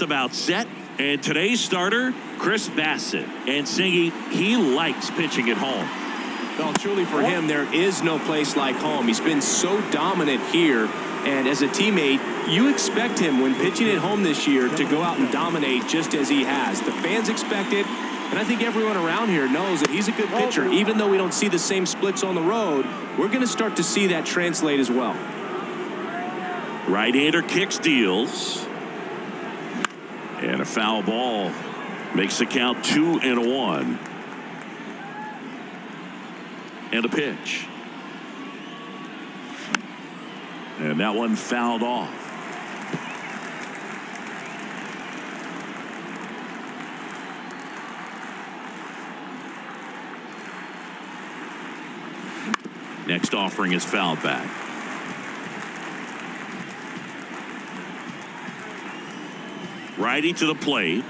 about set. And today's starter, Chris Bassett. And Singy, he likes pitching at home. Well, truly for him, there is no place like home. He's been so dominant here. And as a teammate, you expect him when pitching at home this year to go out and dominate just as he has. The fans expect it. And I think everyone around here knows that he's a good pitcher. Even though we don't see the same splits on the road, we're going to start to see that translate as well. Right-hander kicks, deals. And a foul ball makes the count 2-1. And a pitch. And that one fouled off. Next offering is fouled back. Righty to the plate.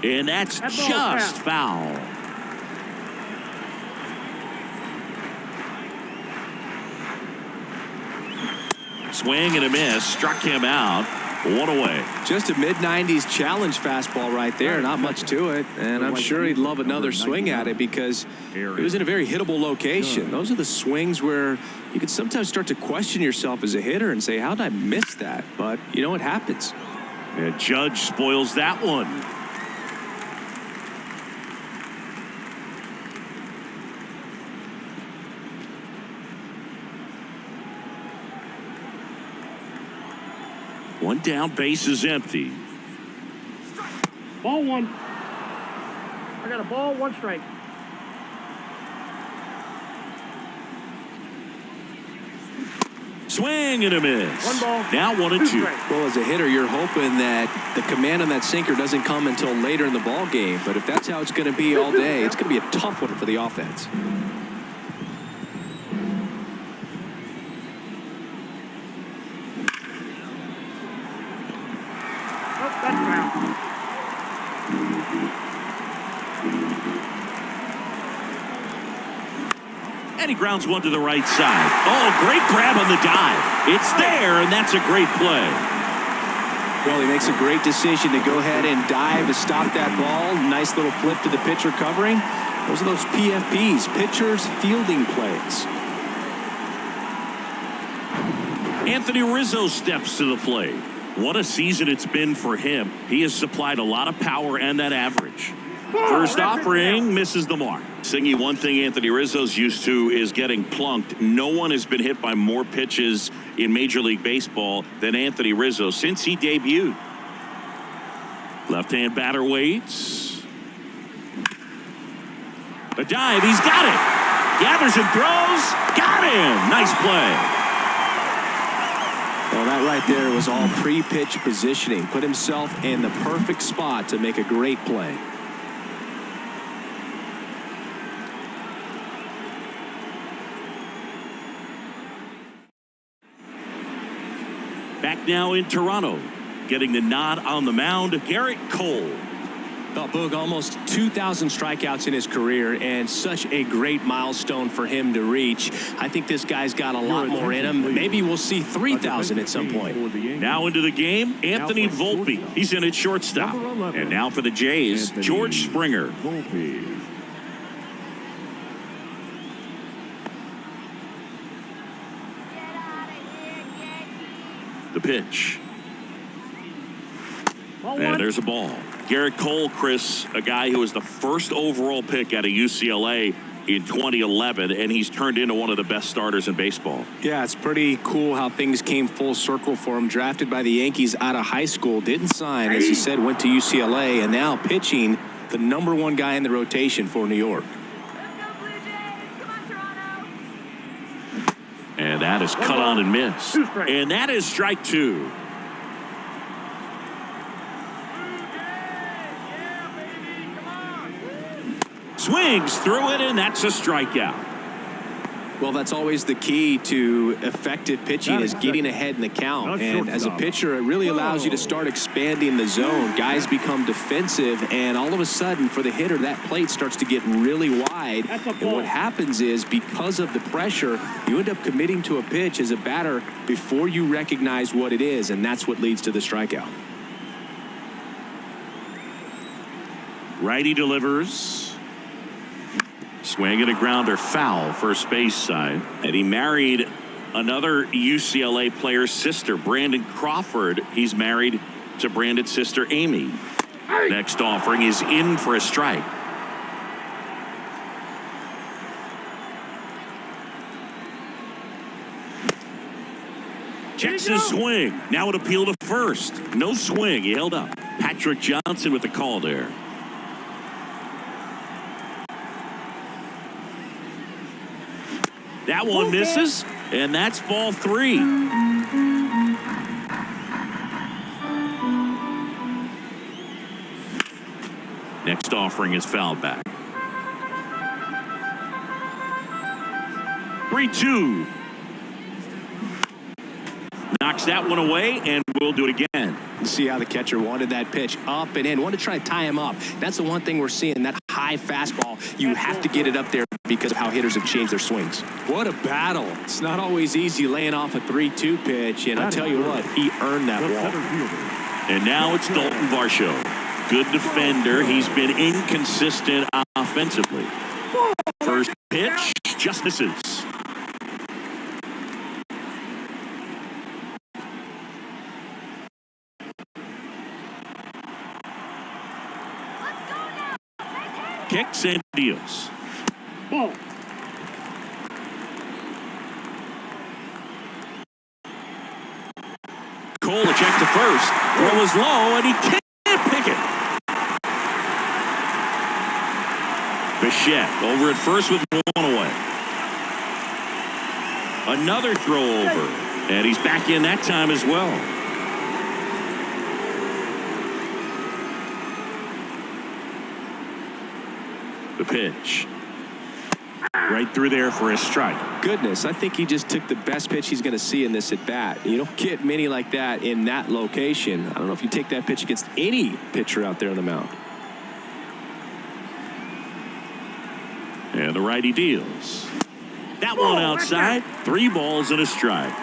And that's just foul. Swing and a miss. Struck him out. One away. Just a mid-90s challenge fastball right there. Not much to it. And I'm sure he'd love another swing at it because it was in a very hittable location. Those are the swings where you can sometimes start to question yourself as a hitter and say, how did I miss that? But, you know, it happens. And Judge spoils that one. One down, base is empty. Ball one. I got a ball, one strike. Swing and a miss. One ball. Now 1-2. Well, as a hitter, you're hoping that the command on that sinker doesn't come until later in the ball game. But if that's how it's going to be all day, it's going to be a tough one for the offense. And he grounds one to the right side. Oh, great grab on the dive. It's there, and that's a great play. Well, he makes a great decision to go ahead and dive to stop that ball. Nice little flip to the pitcher covering. Those are those PFPs, pitchers fielding plays. Anthony Rizzo steps to the plate. What a season it's been for him. He has supplied a lot of power and that average. First offering misses the mark. Singy, one thing Anthony Rizzo's used to is getting plunked. No one has been hit by more pitches in Major League Baseball than Anthony Rizzo since he debuted. Left-hand batter waits. A dive, he's got it. Gathers and throws. Got him. Nice play. Well, that right there was all pre-pitch positioning. Put himself in the perfect spot to make a great play. Back now in Toronto, getting the nod on the mound, Garrett Cole. Well, Boog, almost 2,000 strikeouts in his career, and such a great milestone for him to reach. I think this guy's got a lot more in him. Maybe we'll see 3,000 at some point. Now into the game, Anthony Volpe. He's in at shortstop. And now for the Jays, George Springer. The pitch. And there's a ball. Garrett Cole, Chris, a guy who was the first overall pick out of UCLA in 2011, and he's turned into one of the best starters in baseball. Yeah, it's pretty cool how things came full circle for him. Drafted by the Yankees out of high school, didn't sign, as you said, went to UCLA, and now pitching the #1 guy in the rotation for New York. And that is cut on and missed. And that is strike 2. Swings through it, and that's a strikeout. Well, that's always the key to effective pitching is getting ahead in the count. And as a pitcher, it really allows you to start expanding the zone. Guys become defensive, and all of a sudden, for the hitter, that plate starts to get really wide. And what happens is, because of the pressure, you end up committing to a pitch as a batter before you recognize what it is, and that's what leads to the strikeout. Righty delivers. Swing and a grounder, foul, first base side. And he married another UCLA player's sister, Brandon Crawford. He's married to Brandon's sister, Amy. Next offering is in for a strike. Checks his swing. Now an appeal to first. No swing. He held up. Patrick Johnson with the call there. That one misses, and that's ball 3. Next offering is fouled back. 3-2. Knocks that one away, and we'll do it again. See how the catcher wanted that pitch up and in. Wanted to try to tie him up. That's the one thing we're seeing. That high fastball, you have to get it up there because of how hitters have changed their swings. What a battle. It's not always easy laying off a 3-2 pitch, and I'll tell you what, he earned that walk. And now it's Dalton Varsho. Good defender. He's been inconsistent offensively. First pitch, just misses. Kicks and deals. Ball. Cole a check to first. Throw is low, and he can't pick it. Bichette over at first with one away. Another throw over, and he's back in that time as well. The pitch. Right through there for a strike. Goodness, I think he just took the best pitch he's going to see in this at bat. You don't get many like that in that location. I don't know if you take that pitch against any pitcher out there on the mound. And the righty deals. That one outside. 3 balls and a strike.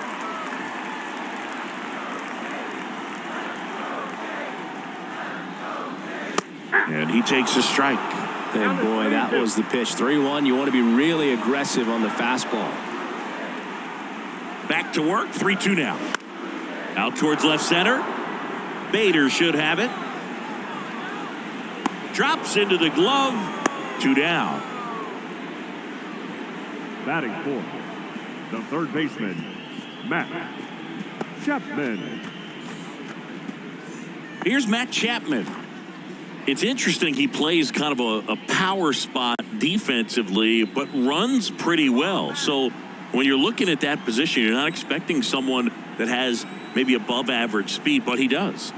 And he takes a strike. And boy, that was the pitch. 3-1. You want to be really aggressive on the fastball. Back to work. 3-2 now. Out towards left center. Bader should have it. Drops into the glove. 2 down. Batting fourth, the third baseman, Matt Chapman. Here's Matt Chapman. It's interesting, he plays kind of a power spot defensively, but runs pretty well. So when you're looking at that position, you're not expecting someone that has maybe above average speed, but he does.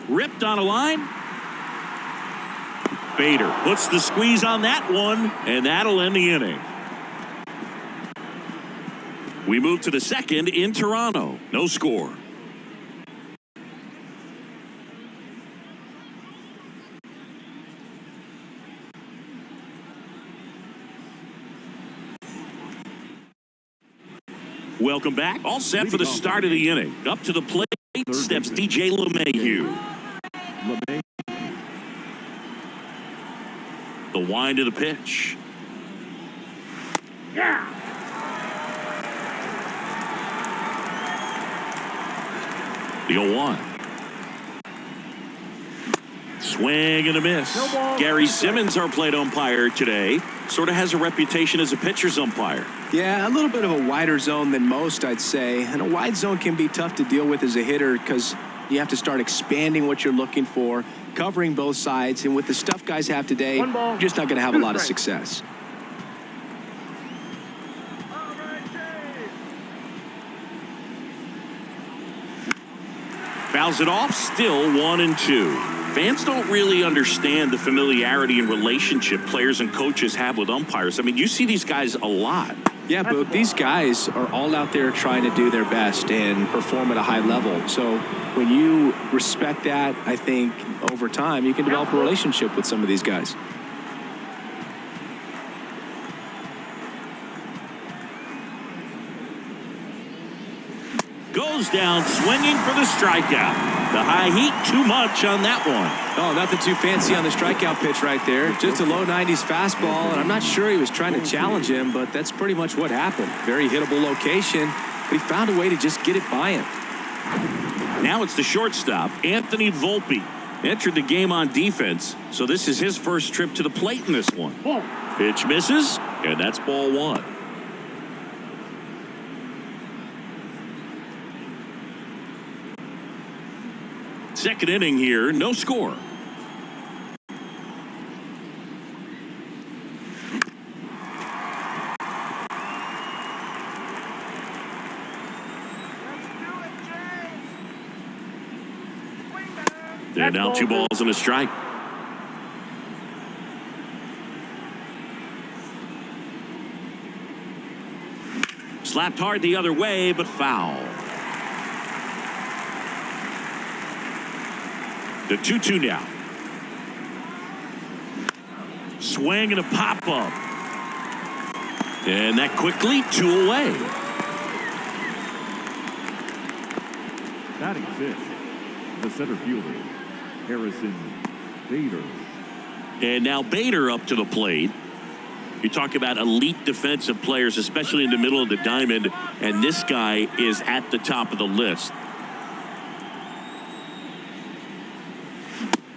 Ripped on a line. Bader puts the squeeze on that one, and that'll end the inning. We move to the second in Toronto. No score. Welcome back. All set for the start of the inning. Up to the plate steps DJ LeMahieu. The wind of the pitch. Yeah. The 0-1. Swing and a miss. Gary Simmons, our plate umpire today, sort of has a reputation as a pitcher's umpire. Yeah, a little bit of a wider zone than most, I'd say. And a wide zone can be tough to deal with as a hitter because you have to start expanding what you're looking for, covering both sides. And with the stuff guys have today, you're just not going to have a lot of success. Fouls it off, still 1-2. fans don't really understand the familiarity and relationship players and coaches have with umpires. I mean, you see these guys a lot. Yeah, but these guys are all out there trying to do their best and perform at a high level. So when you respect that, I think over time you can develop a relationship with some of these guys. Goes down swinging for the strikeout. The high heat, too much on that one. Oh, nothing too fancy on the strikeout pitch right there. Just a low 90s fastball, and I'm not sure he was trying to challenge him, but that's pretty much what happened. Very hittable location, but he found a way to just get it by him. Now it's the shortstop, Anthony Volpe. Entered the game on defense, so this is his first trip to the plate in this one. Pitch misses, and that's ball one. Second inning here, no score. And now 2 balls and a strike. Slapped hard the other way, but foul. The 2-2 now. Swing and a pop-up. And that quickly 2 away. Batting 6th, the center fielder, Harrison Bader. And now Bader up to the plate. You talk about elite defensive players, especially in the middle of the diamond, and this guy is at the top of the list.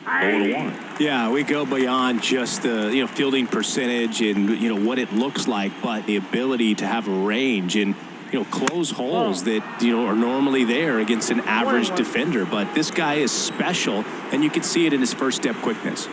0-1. Yeah, we go beyond just the fielding percentage and what it looks like, but the ability to have a range and close holes that are normally there against an average defender. But this guy is special, and you can see it in his first step quickness.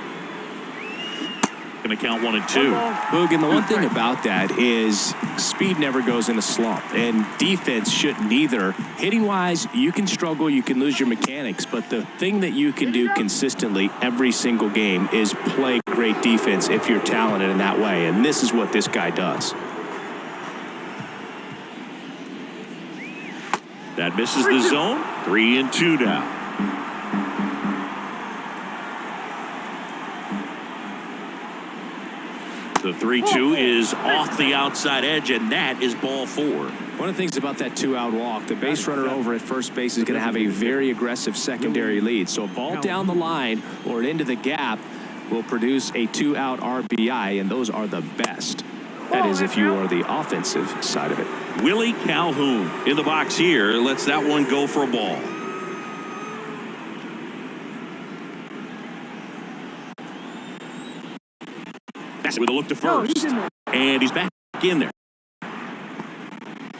Going to count 1 and 2. Boog, and the one thing about that is speed never goes in a slump, and defense shouldn't either. Hitting wise, you can struggle, you can lose your mechanics, but the thing that you can do consistently every single game is play great defense if you're talented in that way, and this is what this guy does. That misses the zone. 3 and 2 now. The 3-2 is off the outside edge, and that is ball 4. One of the things about that 2-out walk, the base runner over at first base is going to have a very aggressive secondary lead. So a ball down the line or into the gap will produce a 2-out RBI, and those are the best. That is if you are the offensive side of it. Willie Calhoun in the box here lets that one go for a ball. With a look to first, and he's back in there.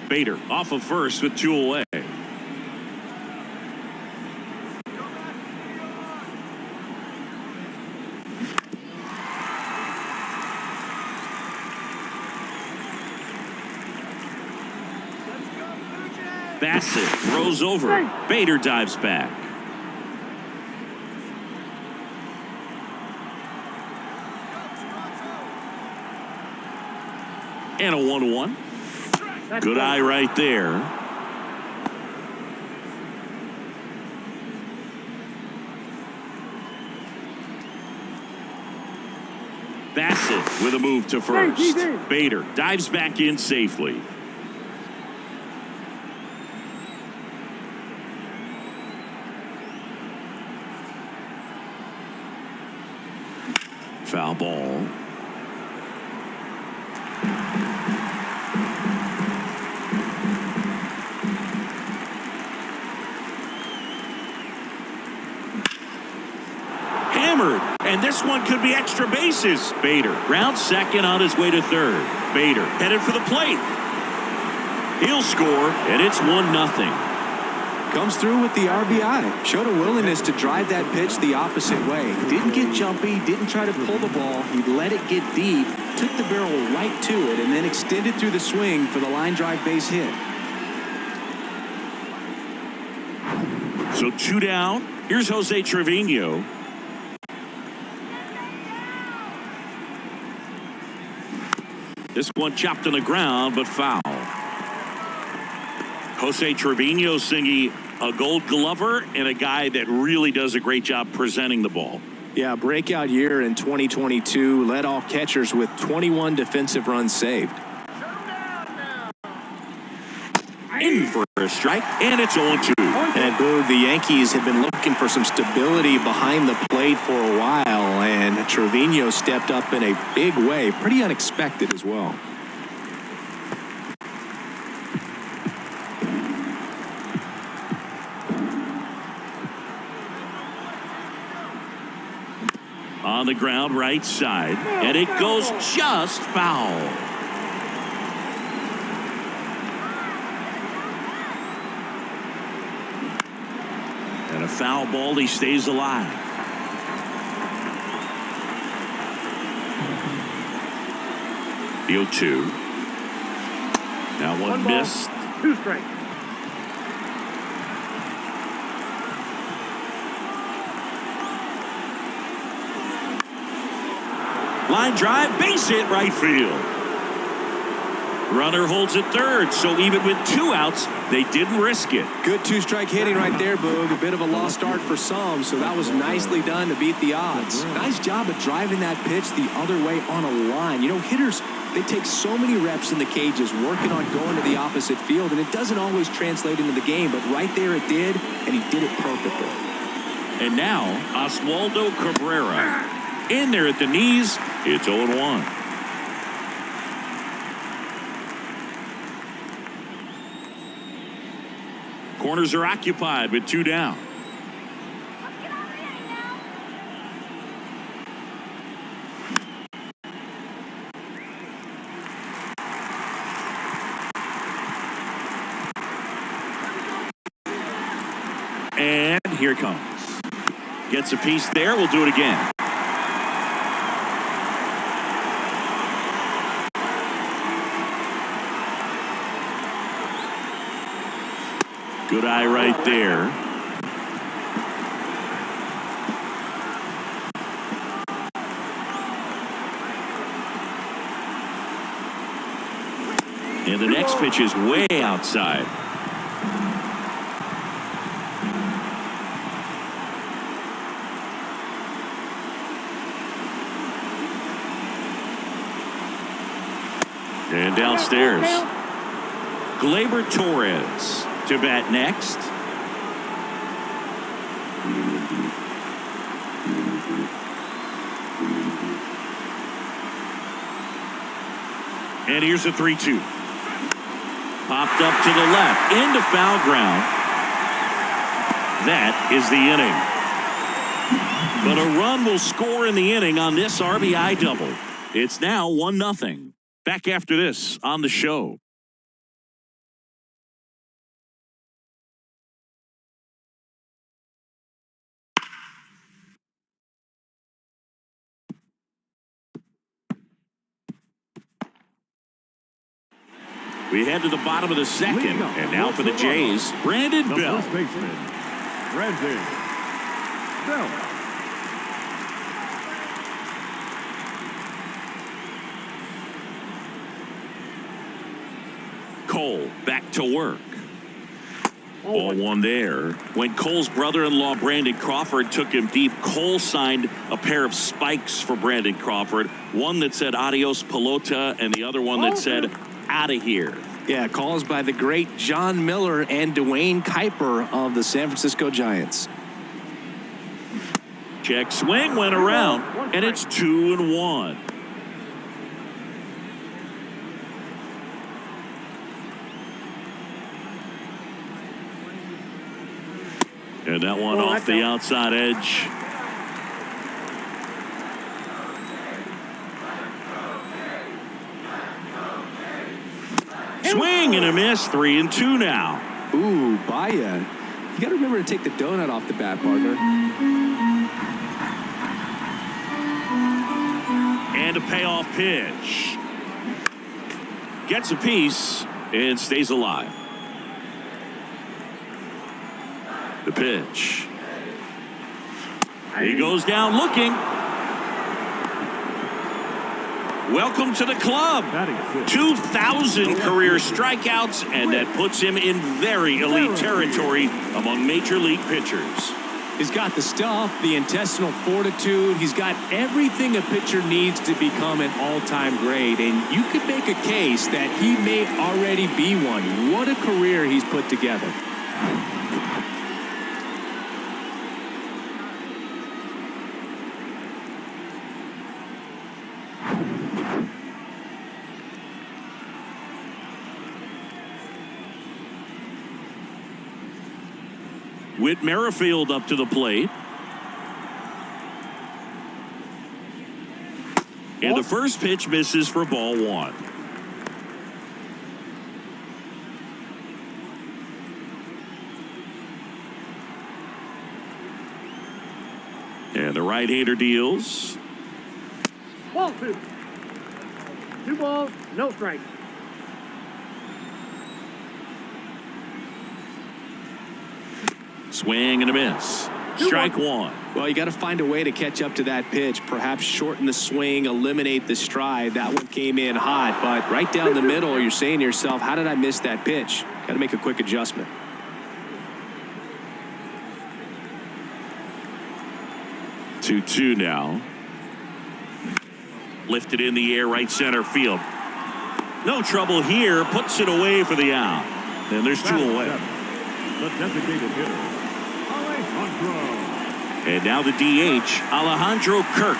Bader off of first with 2 away. Bassett throws over. Bader dives back. And a 1-1. Good eye right there. Bassett with a move to first. Bader dives back in safely. Foul ball. Hammered, and this one could be extra bases. Bader rounds second on his way to third. Bader headed for the plate. He'll score, and it's 1-0. Comes through with the RBI. Showed a willingness to drive that pitch the opposite way. Didn't get jumpy, didn't try to pull the ball. He let it get deep, took the barrel right to it, and then extended through the swing for the line drive base hit. So 2 down. Here's Jose Trevino. This one chopped on the ground, but foul. Jose Trevino, Singy, a Gold Glover and a guy that really does a great job presenting the ball. Yeah, breakout year in 2022. Led all catchers with 21 defensive runs saved. In for a strike, and it's 0-2. And Boog, the Yankees have been looking for some stability behind the plate for a while, and Trevino stepped up in a big way. Pretty unexpected as well. On the ground, right side, and it goes just foul. And a foul ball, he stays alive. The 0-2. Now one ball, missed. 2 strikes. Line drive, base hit, right field. Runner holds at third, so even with 2 outs, they didn't risk it. Good 2-strike hitting right there, Boog. A bit of a lost start for some, so that was nicely done to beat the odds. Nice job of driving that pitch the other way on a line. You know, hitters, they take so many reps in the cages working on going to the opposite field, and it doesn't always translate into the game, but right there it did, and he did it perfectly. And now, Oswaldo Cabrera. In there at the knees, it's 0-1. Corners are occupied with 2 down. And here it comes. Gets a piece there. We'll do it again. Good eye right there. And the next pitch is way outside. And downstairs. Gleyber Torres to bat next. And here's a 3-2. Popped up to the left into foul ground. That is the inning. But a run will score in the inning on this RBI double. It's now 1-0. Back after this on the show. We head to the bottom of the second, and now for the Jays, Brandon Bell. First baseman, Brandon Bell. Cole back to work. Ball 1 there. When Cole's brother-in-law Brandon Crawford took him deep, Cole signed a pair of spikes for Brandon Crawford. One that said adios pelota and the other one that said out of here. Yeah, calls by the great John Miller and Dwayne Kuiper of the San Francisco Giants. Check swing went around, and it's 2-1. And that one off the outside edge. Swing and a miss. 3-2 now. Ooh, Baya. You got to remember to take the donut off the bat, partner. And a payoff pitch. Gets a piece and stays alive. The pitch. He goes down looking. Welcome to the club. Batting six. 2,000 career strikeouts, and that puts him in very elite territory among major league pitchers. He's got the stuff, the intestinal fortitude. He's got everything a pitcher needs to become an all-time great. And you could make a case that he may already be one. What a career he's put together. Whit Merrifield up to the plate. And the first pitch misses for ball one. And the right-hander deals. Ball two. 2 balls, no strikes. Swing and a miss. Strike one. Well, you got to find a way to catch up to that pitch. Perhaps shorten the swing, eliminate the stride. That one came in hot, but right down the middle, you're saying to yourself, how did I miss that pitch? Got to make a quick adjustment. Two now. Lifted in the air, right center field. No trouble here. Puts it away for the out. And there's 2 away. The designated hitter, Alejandro. And now the DH, Alejandro Kirk.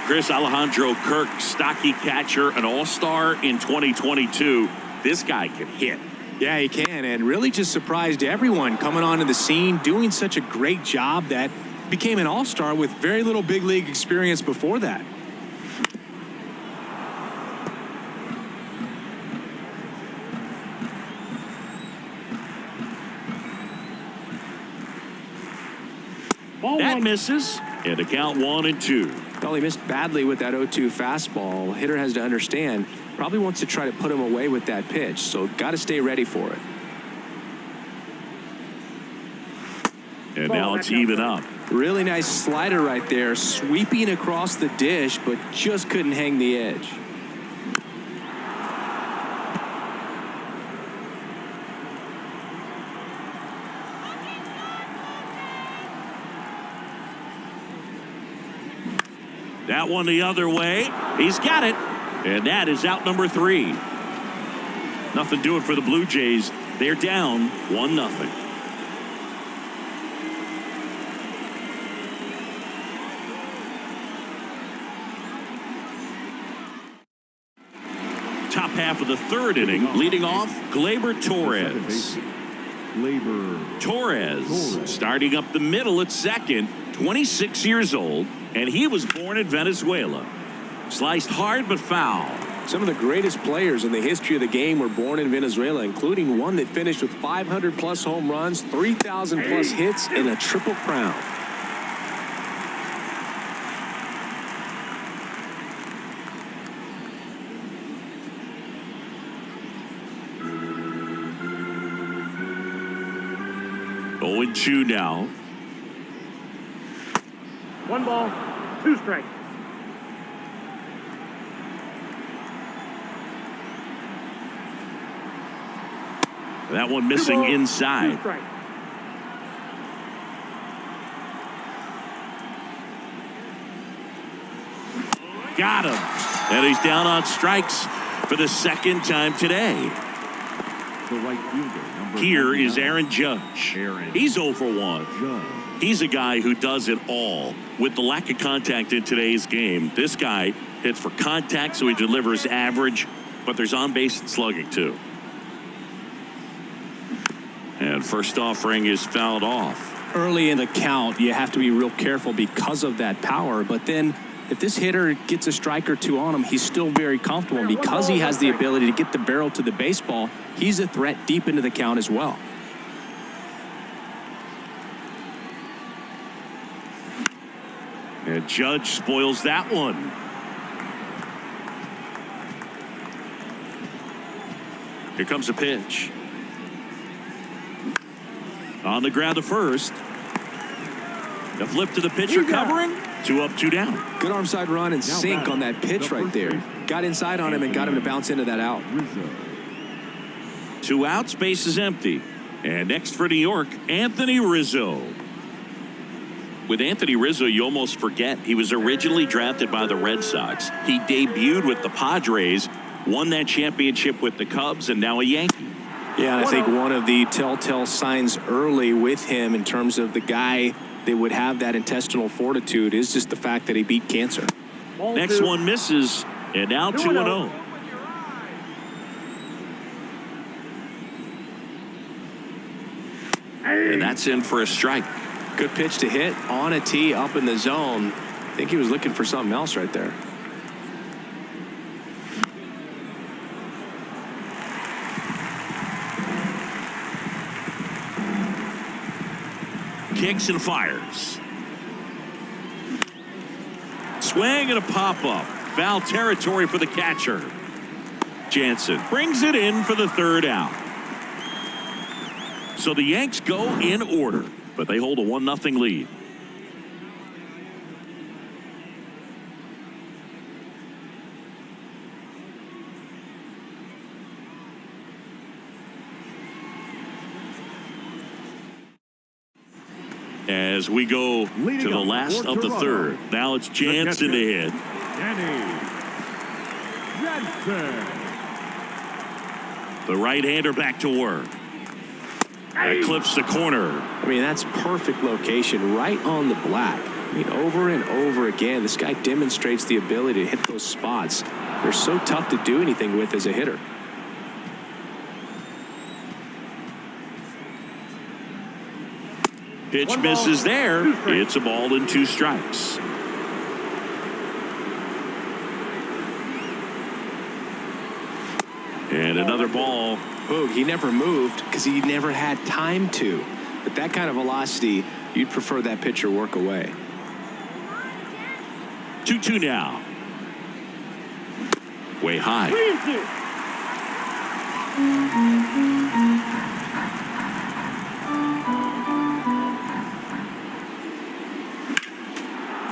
Chris, Alejandro Kirk, stocky catcher, an all-star in 2022. This guy can hit. Yeah, he can, and really just surprised everyone coming onto the scene, doing such a great job that became an all-star with very little big league experience before that. That misses, and the count 1-2. Well, he missed badly with that 0-2 fastball. Hitter has to understand, probably wants to try to put him away with that pitch, so got to stay ready for it. And now it's even up. Really nice slider right there, sweeping across the dish, but just couldn't hang the edge. That one the other way. He's got it. And that is out number 3. Nothing doing for the Blue Jays. They're down 1-0. Top half of the 3rd inning, leading off Gleyber Torres. Torres starting up the middle at second, 26 years old, and he was born in Venezuela. Sliced hard but foul. Some of the greatest players in the history of the game were born in Venezuela, including one that finished with 500-plus home runs, 3,000-plus hits, and a triple crown. Oh, 0-2 now. 1 ball, 2 strikes. That one missing 2 balls, inside. 2 strikes. Got him. And he's down on strikes for the 2nd time today. The right fielder, number Here is 99. Aaron Judge. He's 0 for 1. He's a guy who does it all. With the lack of contact in today's game, this guy hits for contact, so he delivers average, but there's on-base and slugging, too. And first offering is fouled off. Early in the count, you have to be real careful because of that power, but then if this hitter gets a strike or 2 on him, he's still very comfortable. And because he has the ability to get the barrel to the baseball, he's a threat deep into the count as well. And Judge spoils that one. Here comes a pitch. On the ground to first. The flip to the pitcher covering. 2 up, 2 down. Good arm side run and sink on that pitch right there. Got inside on him and got him to bounce into that out. 2 outs, base is empty. And next for New York, Anthony Rizzo. With Anthony Rizzo, you almost forget he was originally drafted by the Red Sox. He debuted with the Padres, won that championship with the Cubs, and now a Yankee. Yeah, and I think one of the telltale signs early with him in terms of the guy that would have that intestinal fortitude is just the fact that he beat cancer. Next one misses, and now 2-0. And that's in for a strike. Good pitch to hit on a tee up in the zone. I think he was looking for something else right there. Kicks and fires. Swing and a pop-up. Foul territory for the catcher. Jansen brings it in for the 3rd out. So the Yanks go in order, but they hold a 1-0 lead. As we go to the last of the 3rd. Now it's Jansen to hit. The right-hander back to work. That clips the corner. I mean, that's perfect location right on the black. I mean, over and over again, this guy demonstrates the ability to hit those spots. They're so tough to do anything with as a hitter. Pitch misses there. It's a ball and 2 strikes. And another ball. Boog, he never moved because he never had time to. But that kind of velocity, you'd prefer that pitcher work away. 2-2 now. Way high.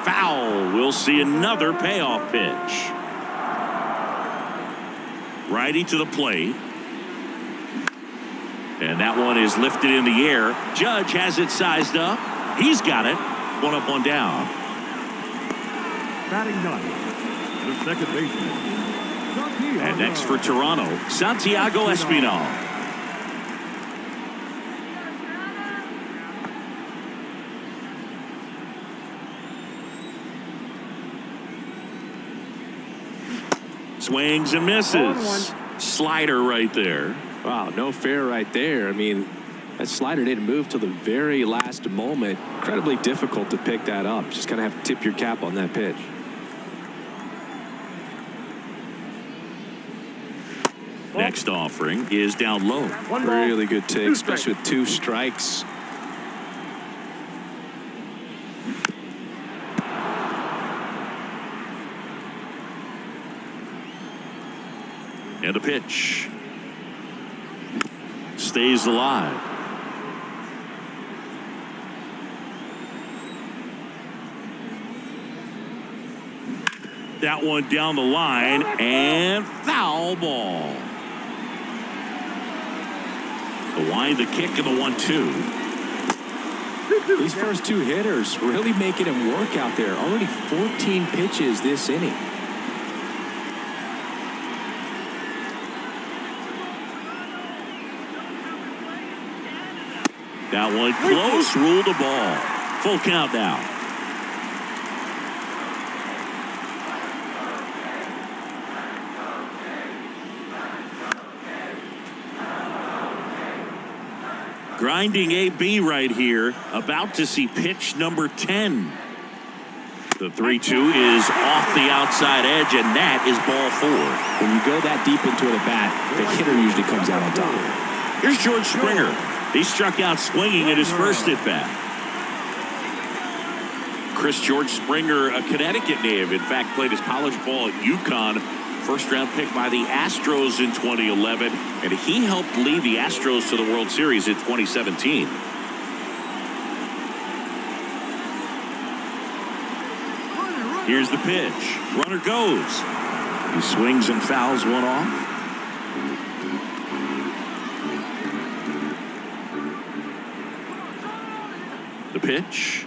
Foul. We'll see another payoff pitch. Righty to the plate. And that one is lifted in the air. Judge has it sized up. He's got it. 1 up, 1 down. Batting 9, the second baseman. And next for Toronto, Santiago Espinal. Swings and misses. Slider right there. Wow, no fair right there. I mean, that slider didn't move till the very last moment. Incredibly difficult to pick that up. Just kind of have to tip your cap on that pitch. Next offering is down low. Really good take, especially with 2 strikes. And a pitch. Stays alive. That one down the line and foul ball. The wind, the kick, and the 1-2. These first 2 hitters really making him work out there. Already 14 pitches this inning. That one close, ruled the ball. Full count now. Grinding AB right here, about to see pitch number 10. The 3-2 is off the outside edge, and that is ball 4. When you go that deep into an at-bat, the hitter usually comes out on top. Here's George Springer. He struck out swinging at his first at-bat. George Springer, a Connecticut native, in fact, played his college ball at UConn. First-round pick by the Astros in 2011, and he helped lead the Astros to the World Series in 2017. Here's the pitch. Runner goes. He swings and fouls one off. The pitch.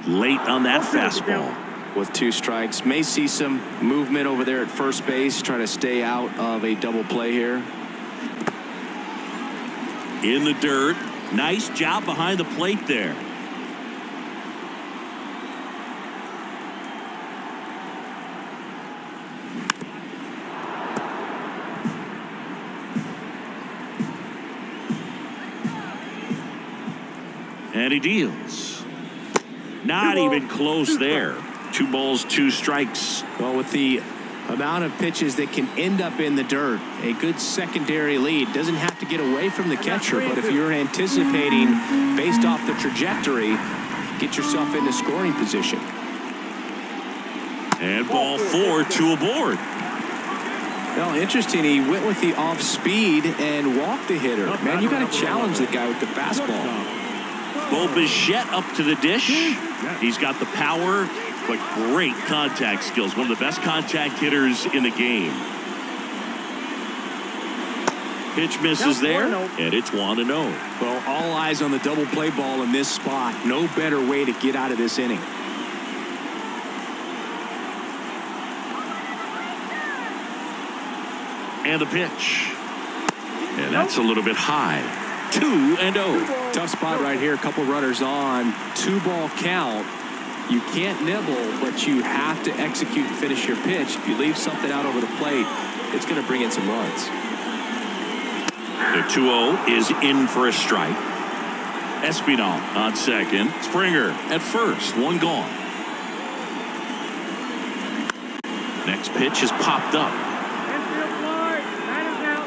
Late on that fastball. With 2 strikes, may see some movement over there at first base, trying to stay out of a double play here. In the dirt. Nice job behind the plate there. And he deals. Not even close there. 2 balls, 2 strikes. Well, with the amount of pitches that can end up in the dirt, a good secondary lead. Doesn't have to get away from the catcher, but if you're anticipating based off the trajectory, get yourself into scoring position. And ball 4, 2 aboard. Well, interesting. He went with the off speed and walked the hitter. Man, you got to challenge the guy with the fastball. Bo Bichette up to the dish. He's got the power, but great contact skills. One of the best contact hitters in the game. Pitch misses there, and it's 1-0. Well, all eyes on the double play ball in this spot. No better way to get out of this inning. And the pitch. And that's a little bit high. 2-0. Tough spot right here. A couple runners on. 2-ball count. You can't nibble, but you have to execute and finish your pitch. If you leave something out over the plate, it's going to bring in some runs. The 2-0 is in for a strike. Espinal on second. Springer at first. 1 gone. Next pitch is popped up. Infield fly. Batter's out.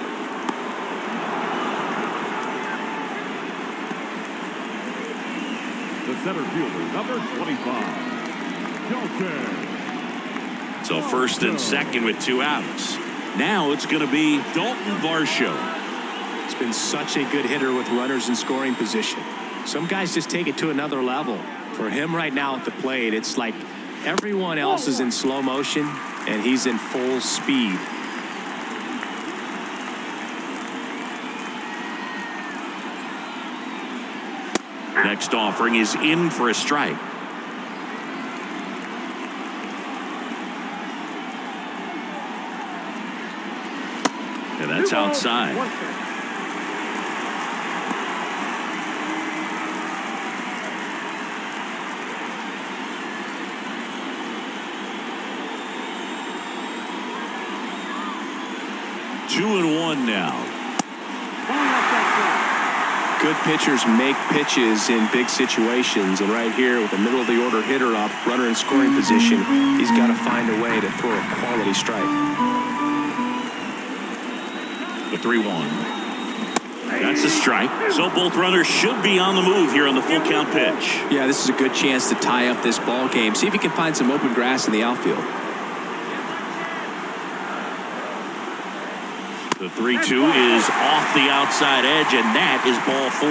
The center fielder, number 25, Dalton. So first and second with 2 outs. Now it's going to be Dalton Varsho. He's been such a good hitter with runners in scoring position. Some guys just take it to another level. For him right now at the plate, it's like everyone else is in slow motion and he's in full speed. Next offering is in for a strike. And that's outside. 2-1 now. Good pitchers make pitches in big situations, and right here with the middle of the order hitter up, runner in scoring position, he's got to find a way to throw a quality strike. The 3-1. That's a strike. So both runners should be on the move here on the full count pitch. Yeah, this is a good chance to tie up this ball game. See if you can find some open grass in the outfield. The 3-2 is off the outside edge, and that is ball 4.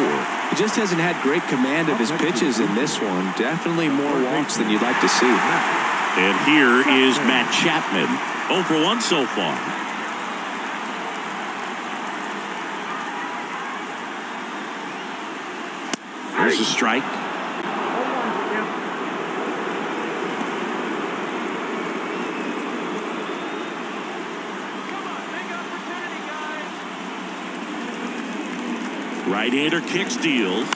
He just hasn't had great command of his pitches in this one. Definitely more walks than you'd like to see. And here is Matt Chapman. 0 for 1 so far. There's a strike. Right-hander kicks, deals.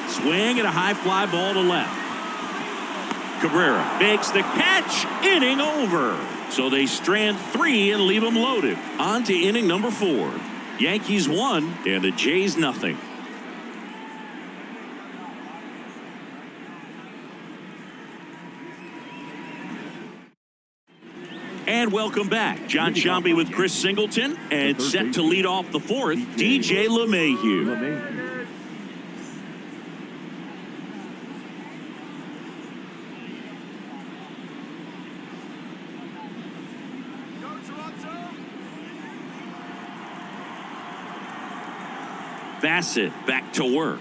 Swing and a high fly ball to left. Cabrera makes the catch. Inning over. So they strand 3 and leave them loaded. On to inning number 4. Yankees 1 and the Jays nothing. And welcome back. John Sciambi with Chris Singleton, and set to lead off the 4th, DJ LeMahieu. Bassett back to work.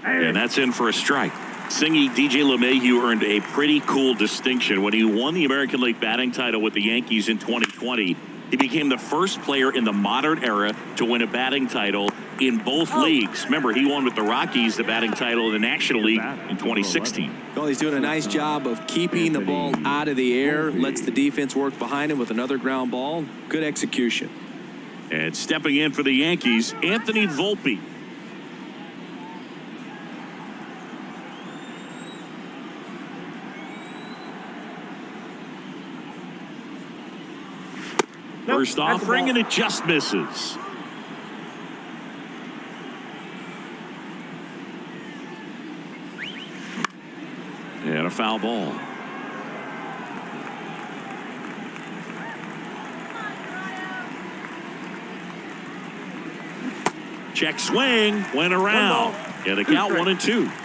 And that's in for a strike. Singy, DJ LeMahieu earned a pretty cool distinction when he won the American League batting title with the Yankees in 2020. He became the first player in the modern era to win a batting title in both leagues. Remember, he won with the Rockies the batting title in the National League in 2016. Well, he's doing a nice job of keeping the ball out of the air, lets the defense work behind him with another ground ball. Good execution. And stepping in for the Yankees, Anthony Volpe. First offering, and it just misses. And a foul ball. Check swing, went around. And the count 1-2.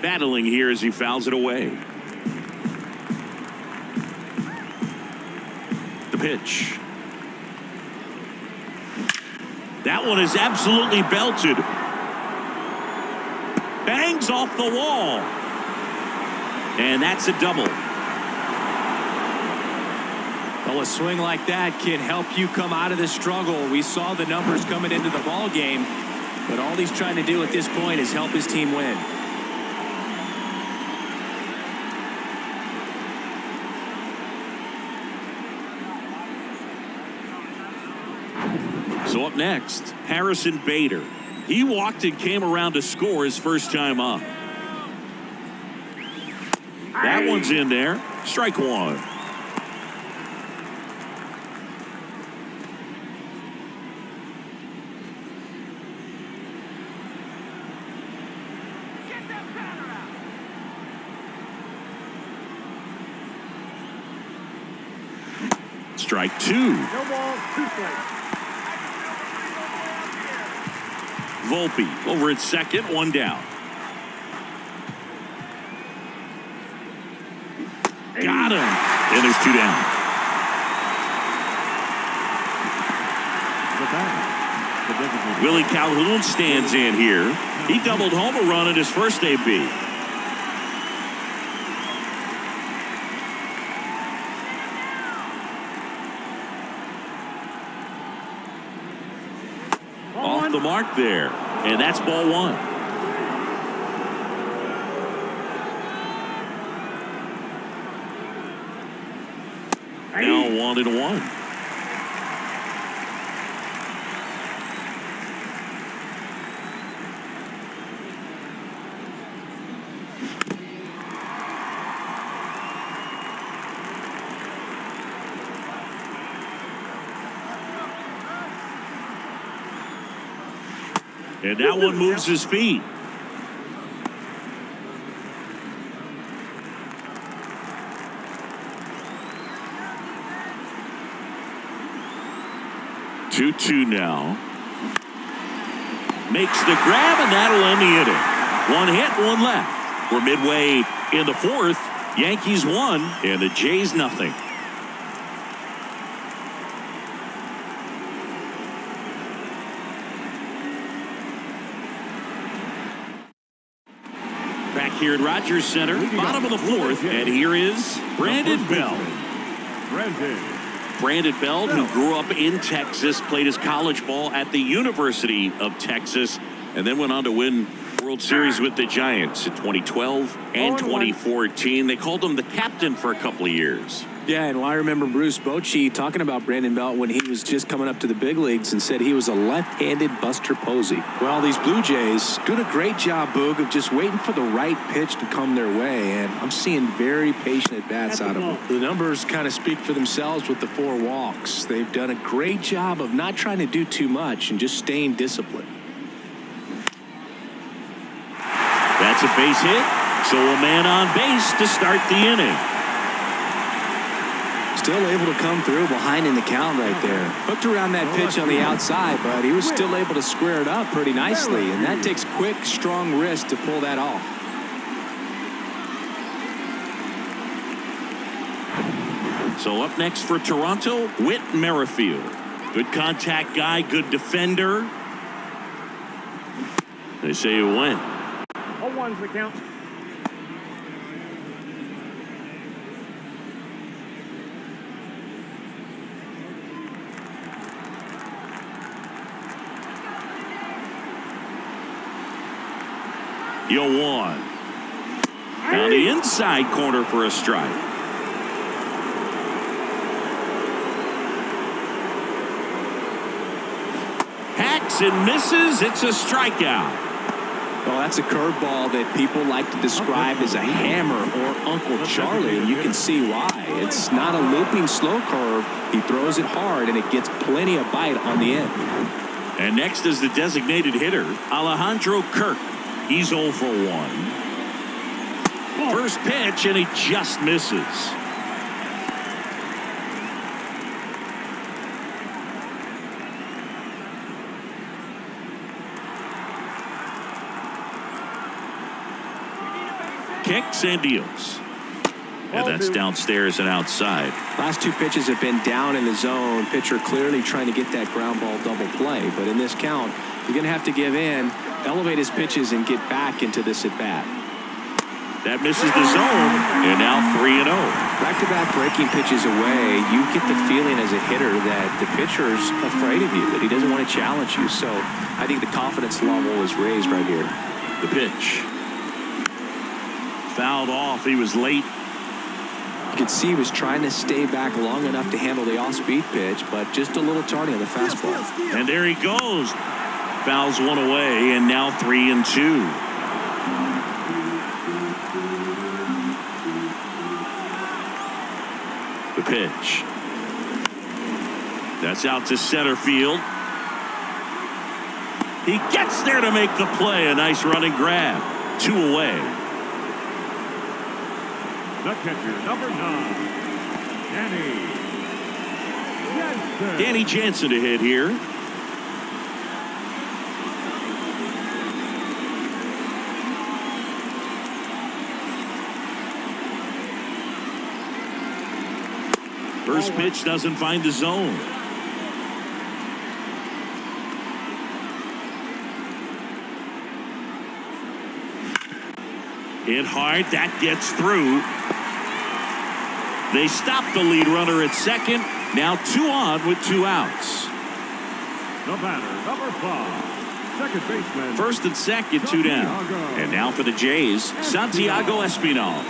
Battling here as he fouls it away. The pitch. That one is absolutely belted. Bangs off the wall. And that's a double. Well, a swing like that can help you come out of the struggle. We saw the numbers coming into the ball game, but all he's trying to do at this point is help his team win. So up next, Harrison Bader. He walked and came around to score his first time up. That one's in there. Strike one. Strike two. No ball, 2 strikes. Volpe over at second, one down. Got him. And there's 2 down. Willie Calhoun stands in here. He doubled home a run at his first AB. Off the mark there. And that's ball one. Now 1-1. And that one moves his feet. Two now. Makes the grab, and that'll end the inning. 1 hit, 1 left. We're midway in the 4th. Yankees 1 and the Jays nothing. Back here at Rogers Center, bottom of the 4th, and here is Brandon Belt. Brandon Belt, who grew up in Texas, played his college ball at the University of Texas, and then went on to win World Series with the Giants in 2012 and 2014. They called him the captain for a couple of years. Yeah, and I remember Bruce Bochy talking about Brandon Belt when he was just coming up to the big leagues and said he was a left-handed Buster Posey. Well, these Blue Jays doing a great job, Boog, of just waiting for the right pitch to come their way, and I'm seeing very patient at-bats out of them. The numbers kind of speak for themselves with the 4 walks. They've done a great job of not trying to do too much and just staying disciplined. That's a base hit, so a man on base to start the inning. Still able to come through behind in the count right there. Hooked around that pitch on the outside, but he was still able to square it up pretty nicely, and that takes quick, strong wrist to pull that off. So up next for Toronto, Whit Merrifield. Good contact guy, good defender. They say you win. 0-1's the count. You'll one. Down the inside corner for a strike. Hacks and misses. It's a strikeout. Well, that's a curveball that people like to describe as a hammer or Uncle Charlie, and you can see why. It's not a looping slow curve. He throws it hard, and it gets plenty of bite on the end. And next is the designated hitter, Alejandro Kirk. He's 0 for 1. First pitch, and he just misses. Kicks and deals. And that's downstairs and outside. Last two pitches have been down in the zone. Pitcher clearly trying to get that ground ball double play. But in this count, you're going to have to give in, elevate his pitches, and get back into this at-bat. That misses the zone, and now 3-0. Back-to-back breaking pitches away, you get the feeling as a hitter that the pitcher's afraid of you, that he doesn't want to challenge you. So I think the confidence level is raised right here. The pitch. Fouled off. He was late. You could see he was trying to stay back long enough to handle the off-speed pitch, but just a little tardy on the fastball. And there he goes. Fouls one away, and now 3-2. The pitch. That's out to center field. He gets there to make the play. A nice running grab. 2 away. The catcher, number 9, Danny Jansen to hit here. First pitch doesn't find the zone. Hit hard. That gets through. They stop the lead runner at second. Now 2 on with 2 outs. The batter, number 5, second baseman. First and second, 2 down. And now for the Jays, Santiago Espinal.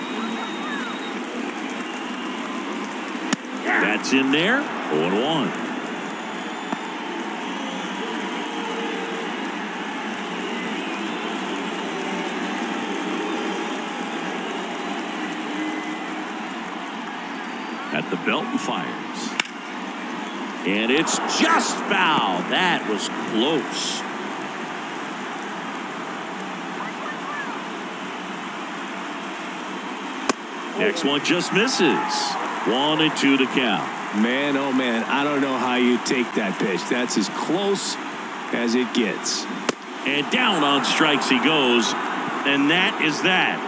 That's in there. 0-1. At the belt and fires. And it's just foul. That was close. Next one just misses. 1-2 to count. Man, oh man, I don't know how you take that pitch. That's as close as it gets. And down on strikes he goes. And that is that.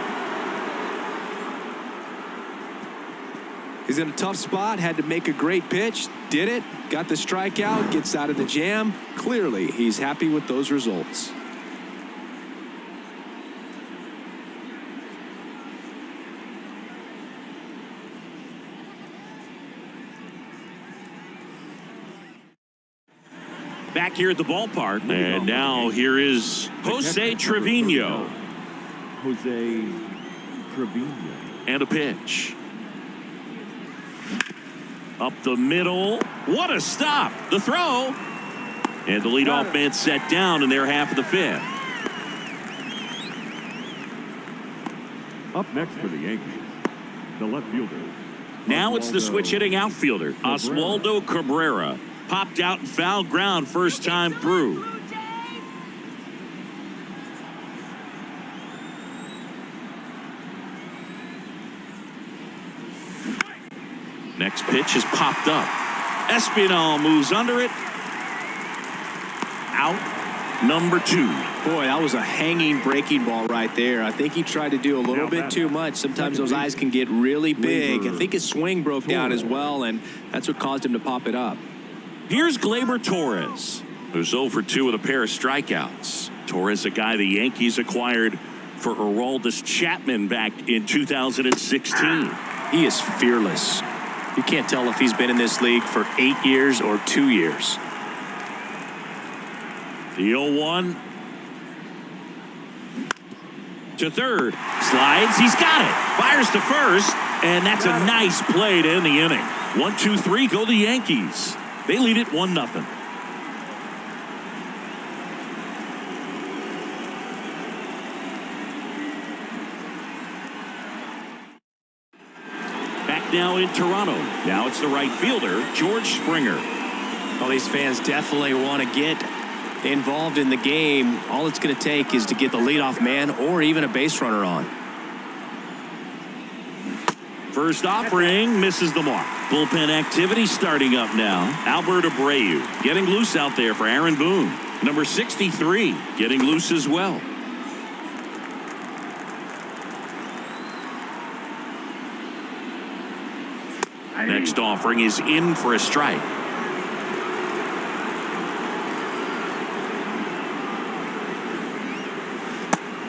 He's in a tough spot, had to make a great pitch, did it, got the strikeout, gets out of the jam. Clearly, he's happy with those results. Back here at the ballpark, and now here is Jose Trevino. Jose Trevino. And a pitch. Up the middle. What a stop. The throw. And the leadoff man set down in their half of the 5th. Up next for the Yankees, the left fielder. Now it's the switch hitting outfielder, Oswaldo Cabrera. Popped out in foul ground first time through. Next pitch is popped up. Espinal moves under it. Out number 2. Boy, that was a hanging breaking ball right there. I think he tried to do a little bit too much. Sometimes those eyes can get really big. I think his swing broke down as well, and that's what caused him to pop it up. Here's Gleyber Torres, who's 0 for 2 with a pair of strikeouts. Torres, a guy the Yankees acquired for Aroldis Chapman back in 2016. He is fearless. You can't tell if he's been in this league for 8 years or 2 years. The 0-1 to third. Slides. He's got it. Fires to first. And that's a nice play to end the inning. 1-2-3 go the Yankees. They lead it 1-0. Back now in Toronto. Now it's the right fielder, George Springer. Well, these fans definitely want to get involved in the game. All it's going to take is to get the leadoff man or even a base runner on. First offering misses the mark. Bullpen activity starting up now. Albert Abreu getting loose out there for Aaron Boone. Number 63 getting loose as well. Next offering is in for a strike.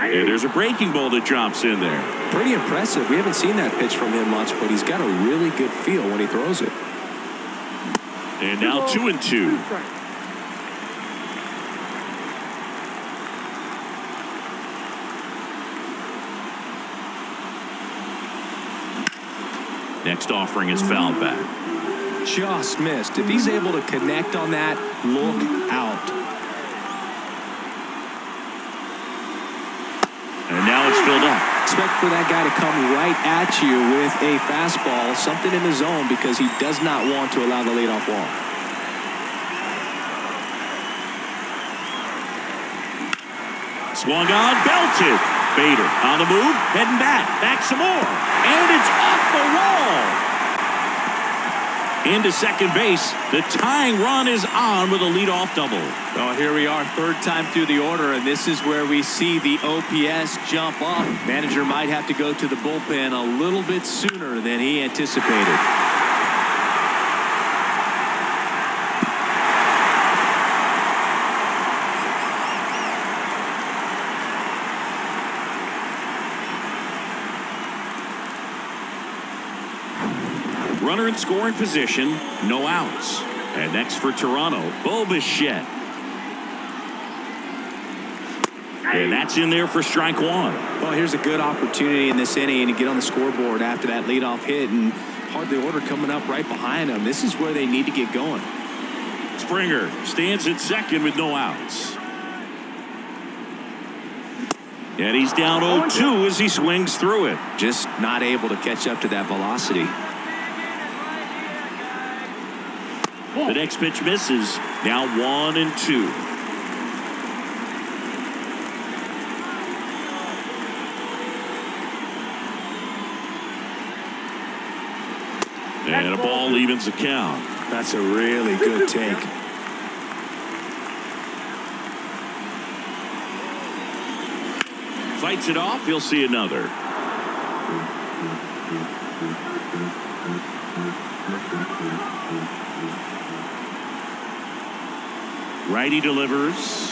And there's a breaking ball that drops in there. Pretty impressive. We haven't seen that pitch from him much, but he's got a really good feel when he throws it. And now 2-2. Next offering is fouled back. Just missed. If he's able to connect on that, look out. And now it's filled up. Expect for that guy to come right at you with a fastball, something in the zone, because he does not want to allow the leadoff walk. Swung on, belted. Bader on the move, heading back some more. And it's off the wall. Into second base. The tying run is on with a leadoff double. Oh, here we are, third time through the order, and this is where we see the OPS jump up. Manager might have to go to the bullpen a little bit sooner than he anticipated. Runner in scoring position, no outs. And next for Toronto, Bo Bichette. And that's in there for strike one. Well, here's a good opportunity in this inning to get on the scoreboard after that leadoff hit, and hardly order coming up right behind them. This is where they need to get going. Springer stands at second with no outs. And he's down 0-2 as he swings through it. Just not able to catch up to that velocity. The next pitch misses. Now 1-2. And a ball evens the count. That's a really good take. Fights it off. He'll see another. Righty delivers.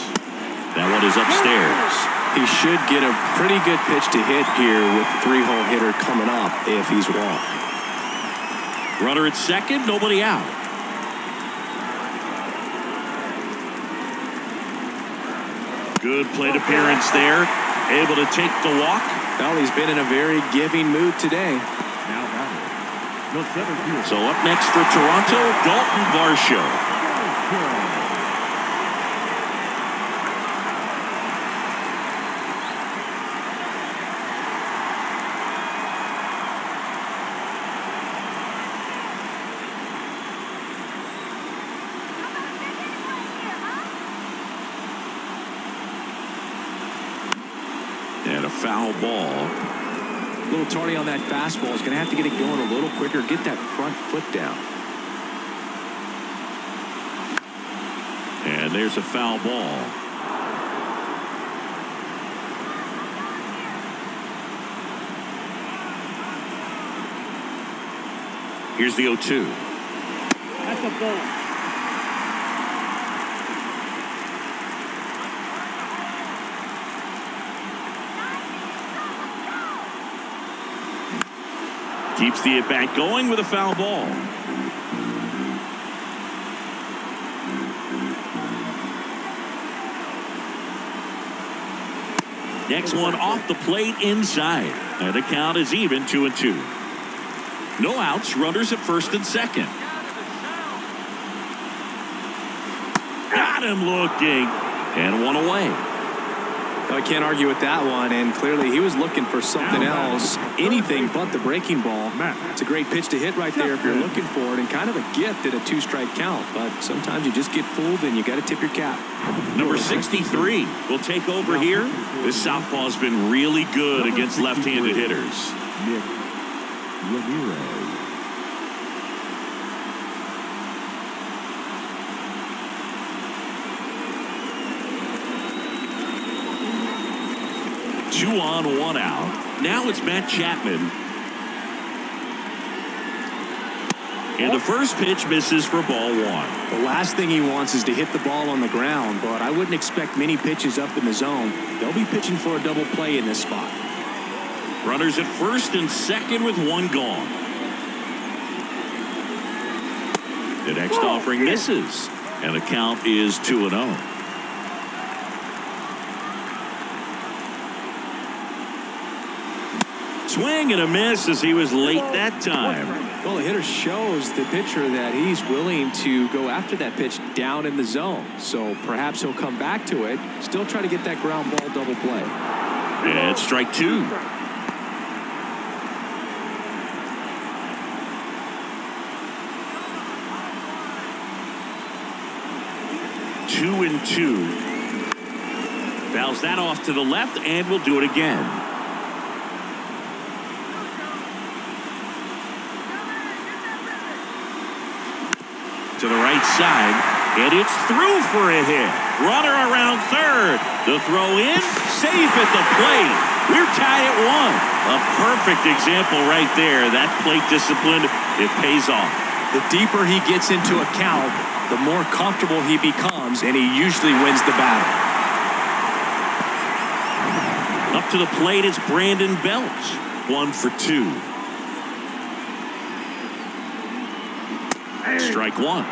That one is upstairs. He should get a pretty good pitch to hit here with the three-hole hitter coming up if he's walked. Runner at second, nobody out. Good plate appearance there. Able to take the walk. Well, he's been in a very giving mood today. Now batting, the center fielder. So up next for Toronto, Dalton Varsho. And a foul ball. A little tardy on that fastball. He's going to have to get it going a little quicker. Get that front foot down. And there's a foul ball. Here's the 0-2. That's a ball. Keeps the at-bat going with a foul ball. Next one off the plate inside. And the count is even 2-2. No outs, runners at first and second. Got him looking. And one away. I can't argue with that one, and clearly he was looking for something else, anything but the breaking ball. It's a great pitch to hit right there if you're looking for it, and kind of a gift at a 2-strike count, but sometimes you just get fooled and you got to tip your cap. Number 63 will take over here. This southpaw's been really good against left-handed hitters. Nick Ramirez. 2 on, 1 out. Now it's Matt Chapman. And the first pitch misses for ball 1. The last thing he wants is to hit the ball on the ground, but I wouldn't expect many pitches up in the zone. They'll be pitching for a double play in this spot. Runners at first and second with 1 gone. The next offering misses, and the count is 2-0. Swing and a miss as he was late that time. Well, the hitter shows the pitcher that he's willing to go after that pitch down in the zone. So perhaps he'll come back to it, still try to get that ground ball double play. And strike 2. Two and 2. Fouls that off to the left, and we'll do it again. To the right side, and it's through for a hit. Runner around third. The throw in, safe at the plate. We're tied at 1. A perfect example right there. That plate discipline, it pays off. The deeper he gets into a count, the more comfortable he becomes, and he usually wins the battle. Up to the plate is Brandon Belt. 1 for 2. Strike 1.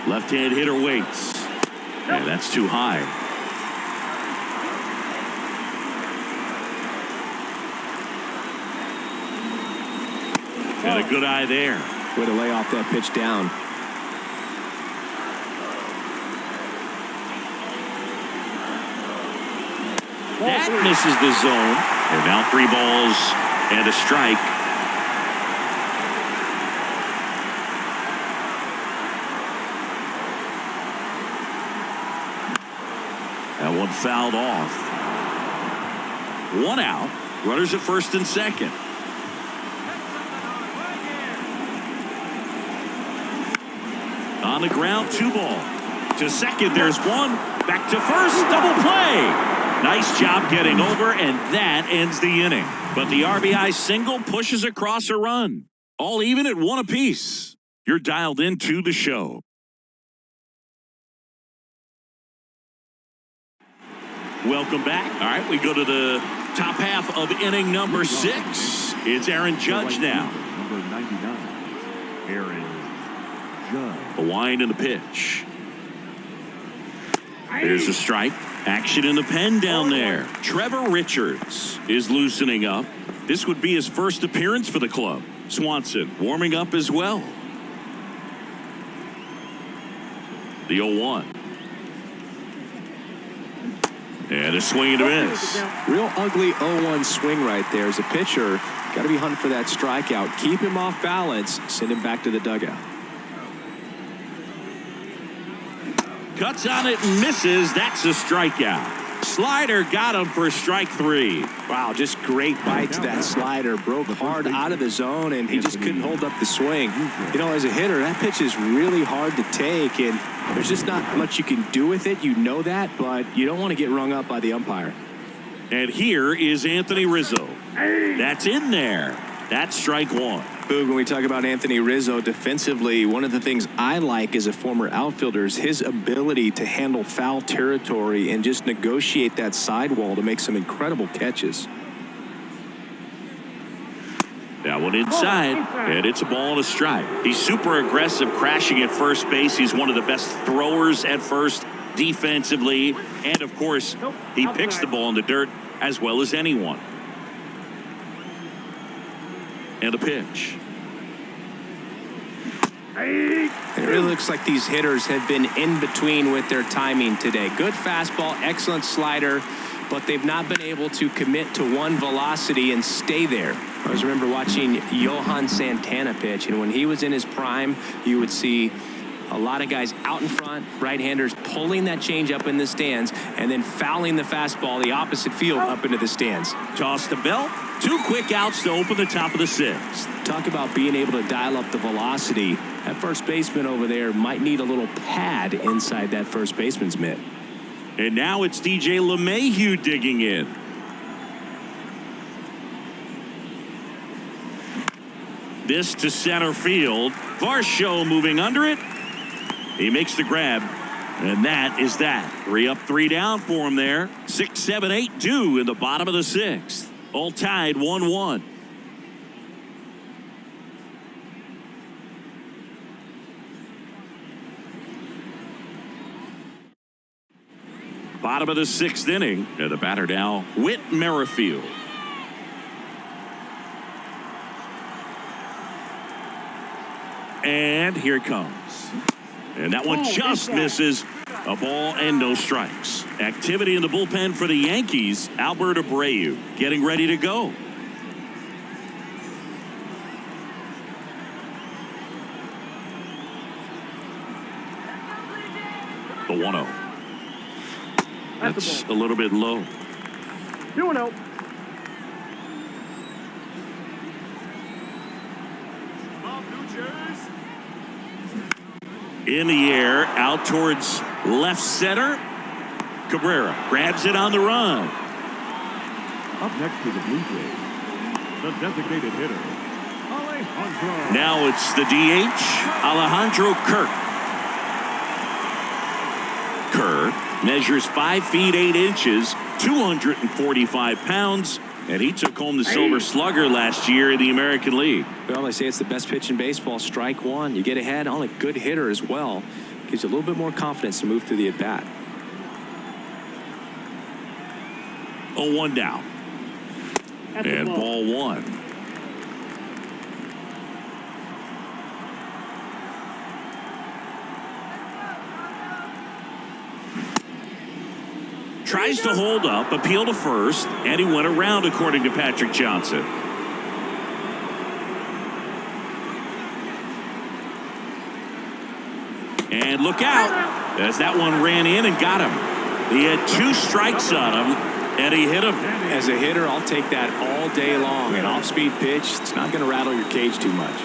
Left-hand hitter waits. And that's too high. And a good eye there. Way to lay off that pitch down. That misses the zone. And now 3 balls and a strike. That one fouled off. 1 out. Runners at first and second. On the ground, 2 ball. To second, there's 1. Back to first, double play. Nice job getting over, and that ends the inning. But the RBI single pushes across a run. All even at 1 apiece. You're dialed into the show. Welcome back. All right, we go to the top half of inning number 6. It's Aaron Judge now. Number 99, Aaron Judge. A wind and a pitch. There's a strike. Action in the pen down there. Trevor Richards is loosening up. This would be his first appearance for the club. Swanson warming up as well. The 0-1. And a swing and a miss. Real ugly 0-1 swing right there. As a pitcher, got to be hunting for that strikeout. Keep him off balance. Send him back to the dugout. Cuts on it and misses. That's a strikeout. Slider got him for strike 3. Wow, just great bite to that slider. Broke hard out of the zone, and he just couldn't hold up the swing. You know, as a hitter, that pitch is really hard to take, and there's just not much you can do with it. You know that, but you don't want to get rung up by the umpire. And here is Anthony Rizzo. That's in there. That's strike 1. Boog, when we talk about Anthony Rizzo defensively, one of the things I like as a former outfielder is his ability to handle foul territory and just negotiate that sidewall to make some incredible catches. That one inside, and it's a ball and a strike. He's super aggressive, crashing at first base. He's one of the best throwers at first defensively, and of course, he picks the ball in the dirt as well as anyone. And a pitch. It really looks like these hitters have been in between with their timing today. Good fastball, excellent slider, but they've not been able to commit to one velocity and stay there. I always remember watching Johan Santana pitch, and when he was in his prime, you would see a lot of guys out in front, right-handers pulling that change up in the stands and then fouling the fastball the opposite field up into the stands. Toss to Bell. 2 quick outs to open the top of the 6th. Talk about being able to dial up the velocity. That first baseman over there might need a little pad inside that first baseman's mitt. And now it's DJ LeMahieu digging in. This to center field. Varsho moving under it. He makes the grab, and that is that. 3 up, 3 down for him there. 6, 7, 8 due in the bottom of the 6th. All tied 1-1. Bottom of the 6th inning, and the batter now, Whit Merrifield. And here it comes. And that one just misses. A ball and no strikes. Activity in the bullpen for the Yankees. Albert Abreu getting ready to go. The 1-0. That's a little bit low. 2-0. In the air, out towards left center. Cabrera grabs it on the run. Up next to the Blue Jays, the designated hitter, Alejandro. Now it's the DH, Alejandro Kirk. Kirk measures 5 feet 8 inches, 245 pounds, and he took home the Silver Slugger last year in the American League. Well, they say it's the best pitch in baseball. Strike one. You get ahead on a good hitter as well. Gives you a little bit more confidence to move through the at-bat. 0-1 down. And ball 1. Tries to hold up, appeal to first, and he went around, according to Patrick Johnson. And look out, as that one ran in and got him. He had 2 strikes on him, and he hit him. As a hitter, I'll take that all day long. An off-speed pitch, it's not going to rattle your cage too much.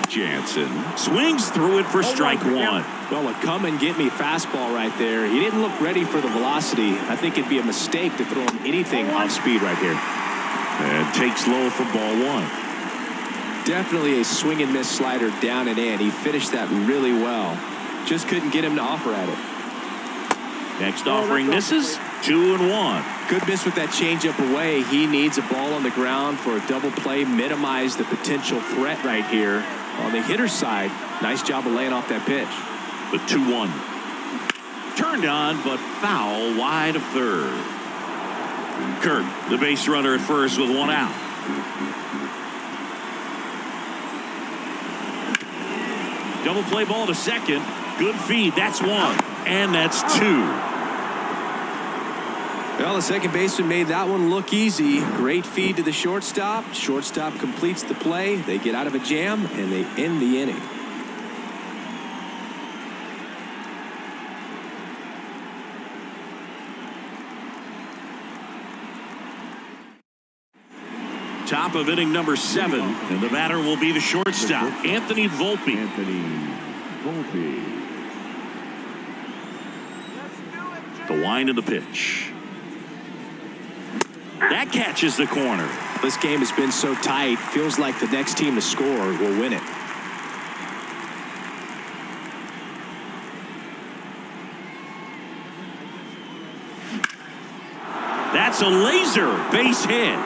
Jansen swings through it for strike 1. Well, a come-and-get-me fastball right there. He didn't look ready for the velocity. I think it'd be a mistake to throw him anything off-speed right here. And takes low for ball 1. Definitely a swing-and-miss slider down and in. He finished that really well. Just couldn't get him to offer at it. Next offering misses. 2-1. Good miss with that changeup away. He needs a ball on the ground for a double play. Minimize the potential threat right here. On the hitter's side, nice job of laying off that pitch. The 2-1. Turned on, but foul wide of third. Kirk, the base runner at first with 1 out. Double play ball to second. Good feed. That's 1. And that's 2. Well, the second baseman made that one look easy. Great feed to the shortstop. Shortstop completes the play. They get out of a jam, and they end the inning. Top of inning number 7, and the batter will be the shortstop, Anthony Volpe. The wind of the pitch. That catches the corner. This game has been so tight. Feels like the next team to score will win it. That's a laser base hit.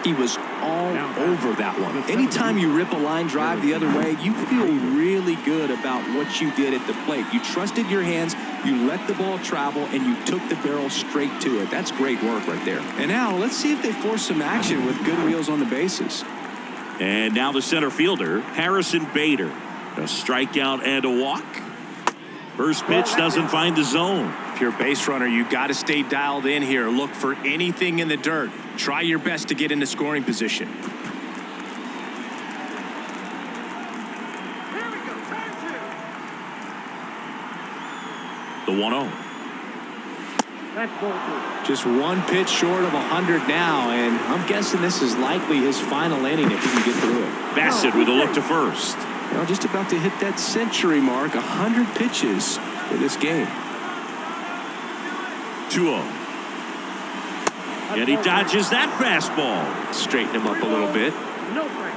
He was all over that one. Anytime you rip a line drive the other way, you feel really good about what you did at the plate. You trusted your hands, you let the ball travel, and you took the barrel straight to it. That's great work right there. And now let's see if they force some action with good wheels on the bases. And now the center fielder, Harrison Bader. A strikeout and a walk. First pitch doesn't find the zone. If you're a base runner, you got to stay dialed in here. Look for anything in the dirt. Try your best to get into scoring position. The 1-0. Just one pitch short of 100 now, and I'm guessing this is likely his final inning if he can get through it. Bassett with a look to first. Well, just about to hit that century mark, 100 pitches for this game. 2-0. And he dodges that fastball. Straighten him up a little bit. No break.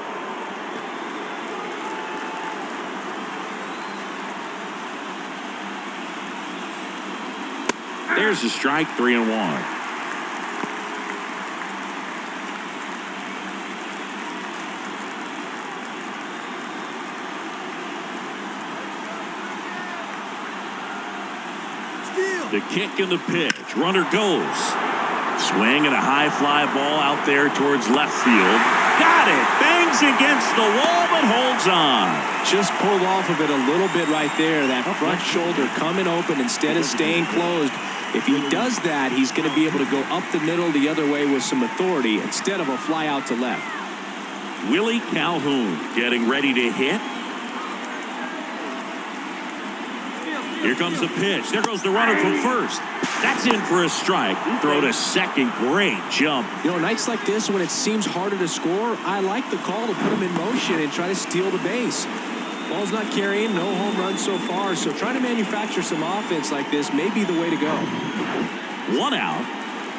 There's a strike, 3-1. The kick and the pitch. Runner goes. Swing and a high fly ball out there towards left field. Got it. Bangs against the wall but holds on. Just pulled off of it a little bit right there. That front shoulder coming open instead of staying closed. If he does that, he's going to be able to go up the middle the other way with some authority instead of a fly out to left. Willie Calhoun getting ready to hit. Here comes the pitch. There goes the runner from first. That's in for a strike. Throw to second. Great jump. You know, nights like this when it seems harder to score, I like the call to put him in motion and try to steal the base. Ball's not carrying, no home runs so far, so trying to manufacture some offense like this may be the way to go. 1 out.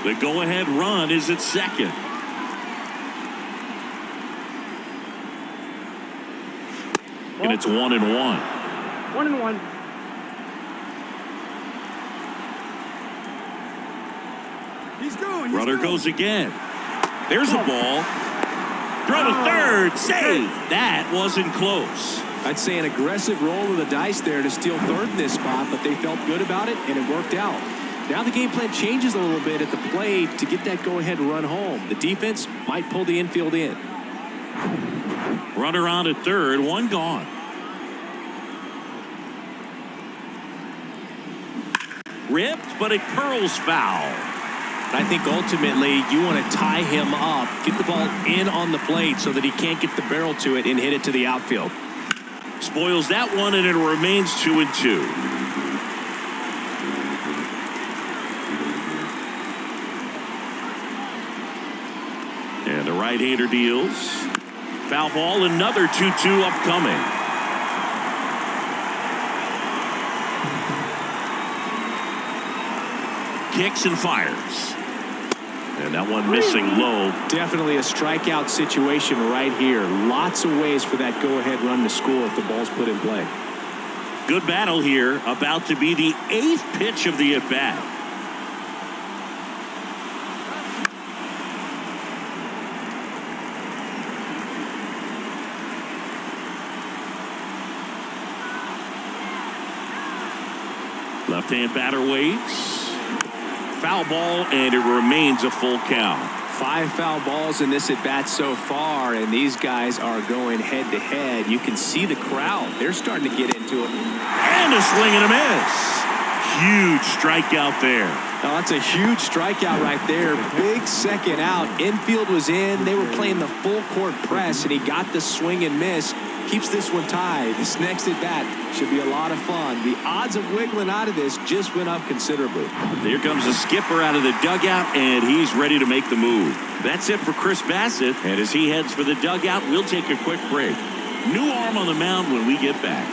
The go-ahead run is at second. And it's 1-1. 1-1. Runner goes again. There's a ball. Throw to third. Save. That wasn't close. I'd say an aggressive roll of the dice there to steal third in this spot, but they felt good about it, and it worked out. Now the game plan changes a little bit at the plate to get that go-ahead run home. The defense might pull the infield in. Runner on at third. One gone. Ripped, but it curls foul. I think ultimately you want to tie him up, get the ball in on the plate so that he can't get the barrel to it and hit it to the outfield. Spoils that one, and it remains 2-2. And the right-hander deals. Foul ball, another 2-2 upcoming. Kicks and fires. And that one missing low. Definitely a strikeout situation right here. Lots of ways for that go-ahead run to score if the ball's put in play. Good battle here. About to be the 8th pitch of the at-bat. Left-hand batter waits. Foul ball, and it remains a full count. 5 foul balls in this at-bat so far, and these guys are going head-to-head. You can see the crowd. They're starting to get into it. And a swing and a miss. Huge strikeout there. Now, that's a huge strikeout right there. Big second out. Infield was in. They were playing the full court press, and he got the swing and miss. Keeps this one tied. This next at bat should be a lot of fun. The odds of wiggling out of this just went up considerably. Here comes the skipper out of the dugout, and he's ready to make the move. That's it for Chris Bassett. And as he heads for the dugout, we'll take a quick break. New arm on the mound when we get back.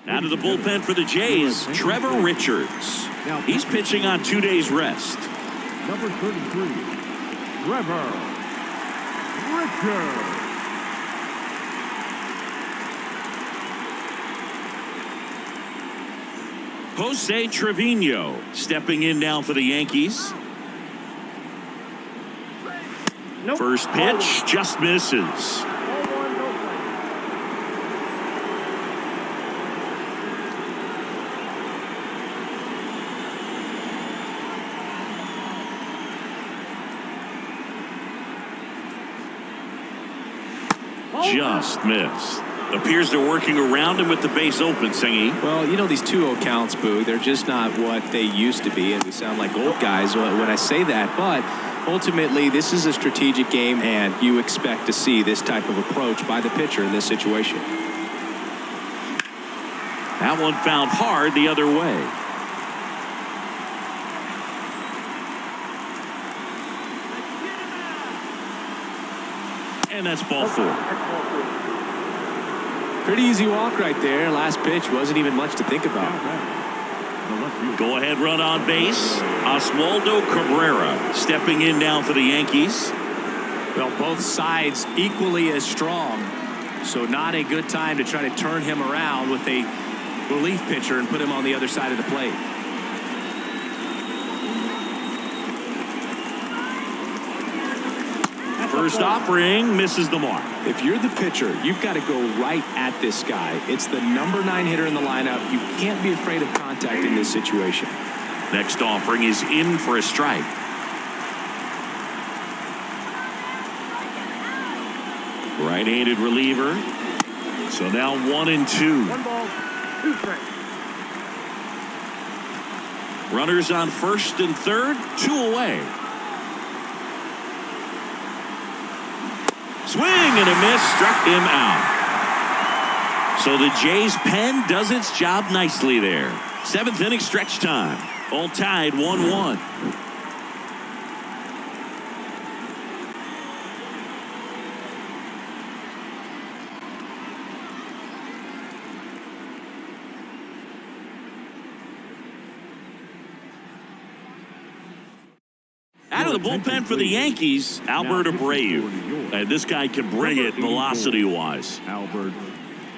Out of the bullpen for the Jays, Trevor Richards. He's pitching on 2 days rest. Number 33, Trevor Richards. Jose Trevino stepping in now for the Yankees. Nope. First pitch just misses. Ball one, no play. Just missed. Appears they're working around him with the base open, Singy. Well, you know, these 2-0 counts, Boo, they're just not what they used to be, and we sound like old guys when I say that. But ultimately, this is a strategic game, and you expect to see this type of approach by the pitcher in this situation. That one found hard the other way. And that's ball 4. Pretty easy walk right there. Last pitch wasn't even much to think about. Go ahead run on base. Oswaldo Cabrera stepping in now for the Yankees. Well, both sides equally as strong. So not a good time to try to turn him around with a relief pitcher and put him on the other side of the plate. First offering misses the mark. If you're the pitcher, you've got to go right at this guy. It's the number 9 hitter in the lineup. You can't be afraid of contact in this situation. Next offering is in for a strike. Right-handed reliever. So now 1-2. 1 ball, 2 strikes. Runners on first and third, 2 away. Swing and a miss, struck him out. So the Jays pen does its job nicely there. 7th inning stretch time. All tied 1-1. Out of the bullpen for the Yankees, Albert Abreu. And this guy can bring it velocity-wise. Albert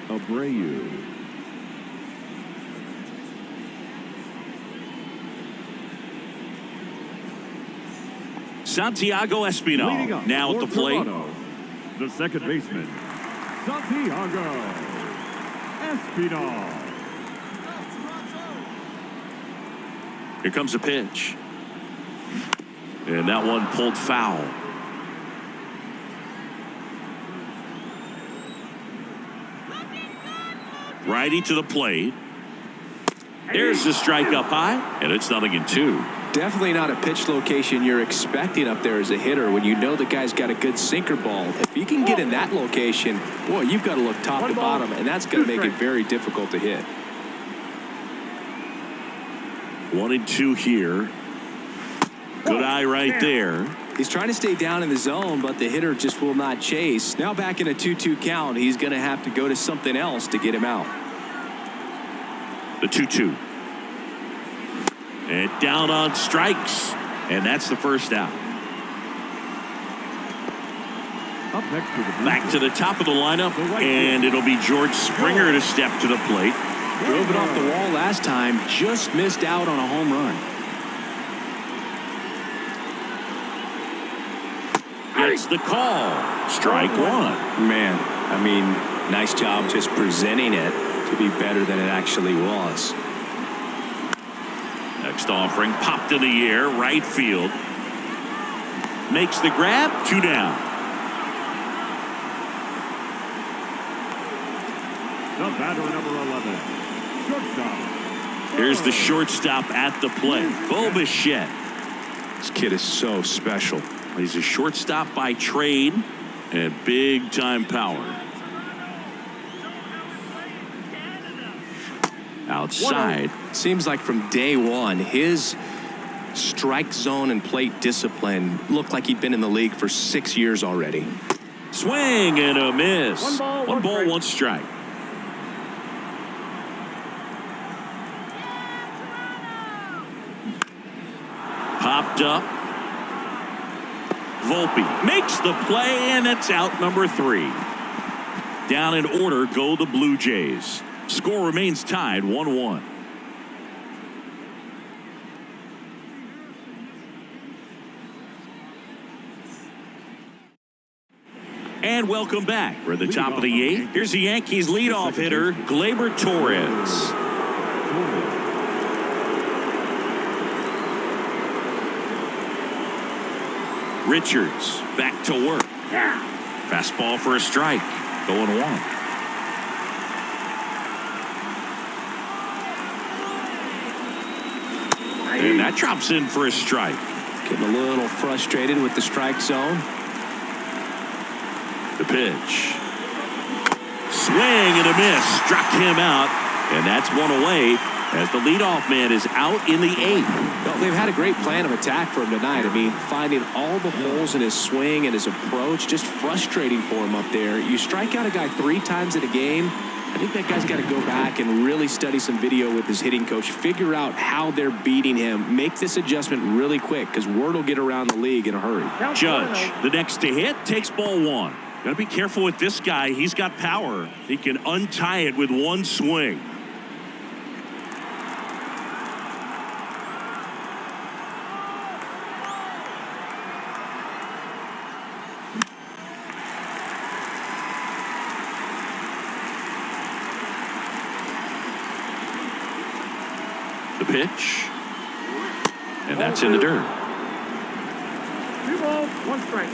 Abreu. Santiago Espinal now at the plate. Toronto, the second baseman, Santiago Espinal. Here comes a pitch. And that one pulled foul. Righty to the plate. There's the strike up high, and it's 0-2. Definitely not a pitch location you're expecting up there as a hitter when you know the guy's got a good sinker ball. If he can get in that location, boy, you've got to look top to bottom, and that's going to make it very difficult to hit. 1-2 here. Good eye right there. He's trying to stay down in the zone, but the hitter just will not chase. Now back in a 2-2 count, he's going to have to go to something else to get him out. The 2-2. And down on strikes. And that's the first out. Up next to the Back to the top of the lineup, and it'll be George Springer to step to the plate. Drove it off the wall last time, just missed out on a home run. Gets the call. Strike 1. Man, I mean, nice job just presenting it to be better than it actually was. Next offering popped in the air, right field. Makes the grab, 2 down. The batter, number 11, shortstop. Here's the shortstop at the plate, Bo Bichette. This kid is so special. He's a shortstop by trade and big-time power. Outside. Seems like from day one, his strike zone and plate discipline looked like he'd been in the league for 6 years already. Swing and a miss. One ball, one one strike. popped up. Volpe makes the play, and it's out number 3. Down in order go the Blue Jays. Score remains tied 1-1. And welcome back. We're at the top of the 8th. Here's the Yankees leadoff hitter, Gleyber Torres. Richards back to work. Fastball for a strike. Going 1. And that drops in for a strike. Getting a little frustrated with the strike zone. The pitch. Swing and a miss. Struck him out. And that's 1 away as the leadoff man is out in the 8th. Well, they've had a great plan of attack for him tonight. I mean, finding all the holes in his swing and his approach, just frustrating for him up there. You strike out a guy 3 times in a game, I think that guy's got to go back and really study some video with his hitting coach, figure out how they're beating him, make this adjustment really quick because word will get around the league in a hurry. Judge, the next to hit, takes ball 1. Got to be careful with this guy. He's got power. He can untie it with 1 swing. The pitch. And that's in the dirt. 2 balls, 1 strike.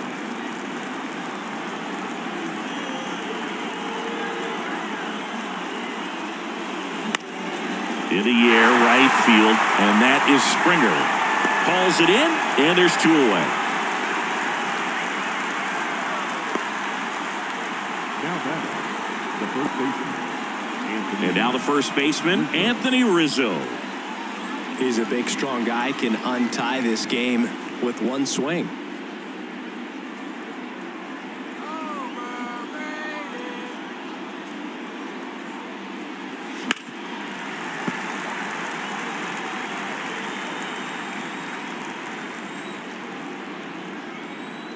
In the air, right field, and that is Springer. Calls it in, and there's 2 away. Now back, the first baseman. And now the first baseman, Anthony Rizzo. He's a big, strong guy, can untie this game with 1 swing.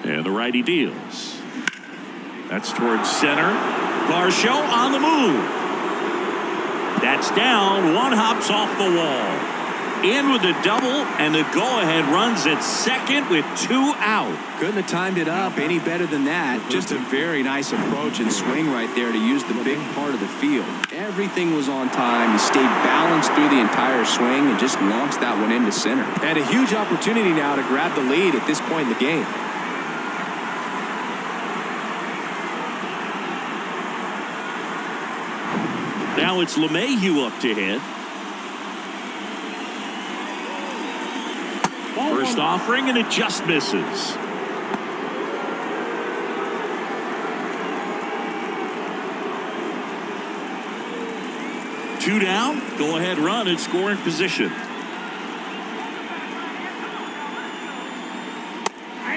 And the righty deals. That's towards center. Varsho on the move. That's down. 1 hops off the wall. In with the double, and the go-ahead runs at second with 2 out. Couldn't have timed it up any better than that. Just a very nice approach and swing right there to use the big part of the field. Everything was on time. He stayed balanced through the entire swing and just launched that one into center. And a huge opportunity now to grab the lead at this point in the game. Now it's LeMahieu up to hit. First offering, and it just misses. Two down, go ahead run in scoring position.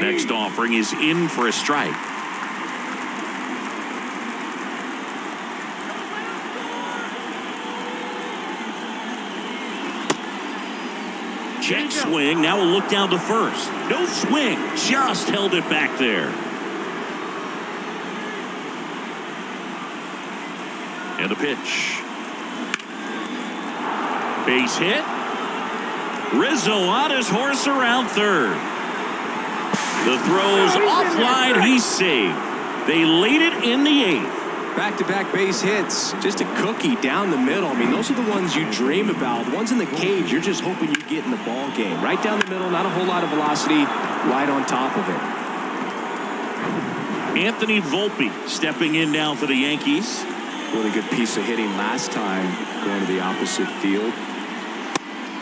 Next offering is in for a strike. Check swing. Now we'll look down to first. No swing. Just held it back there. And the pitch. Base hit. Rizzo on his horse around third. The throw's offline. He's saved. They lead it in the 8th. Back-to-back base hits, just a cookie down the middle. I mean, those are the ones you dream about. The ones in the cage, you're just hoping you get in the ball game. Right down the middle, not a whole lot of velocity, right on top of it. Anthony Volpe stepping in now for the Yankees. Really good piece of hitting last time, going to the opposite field.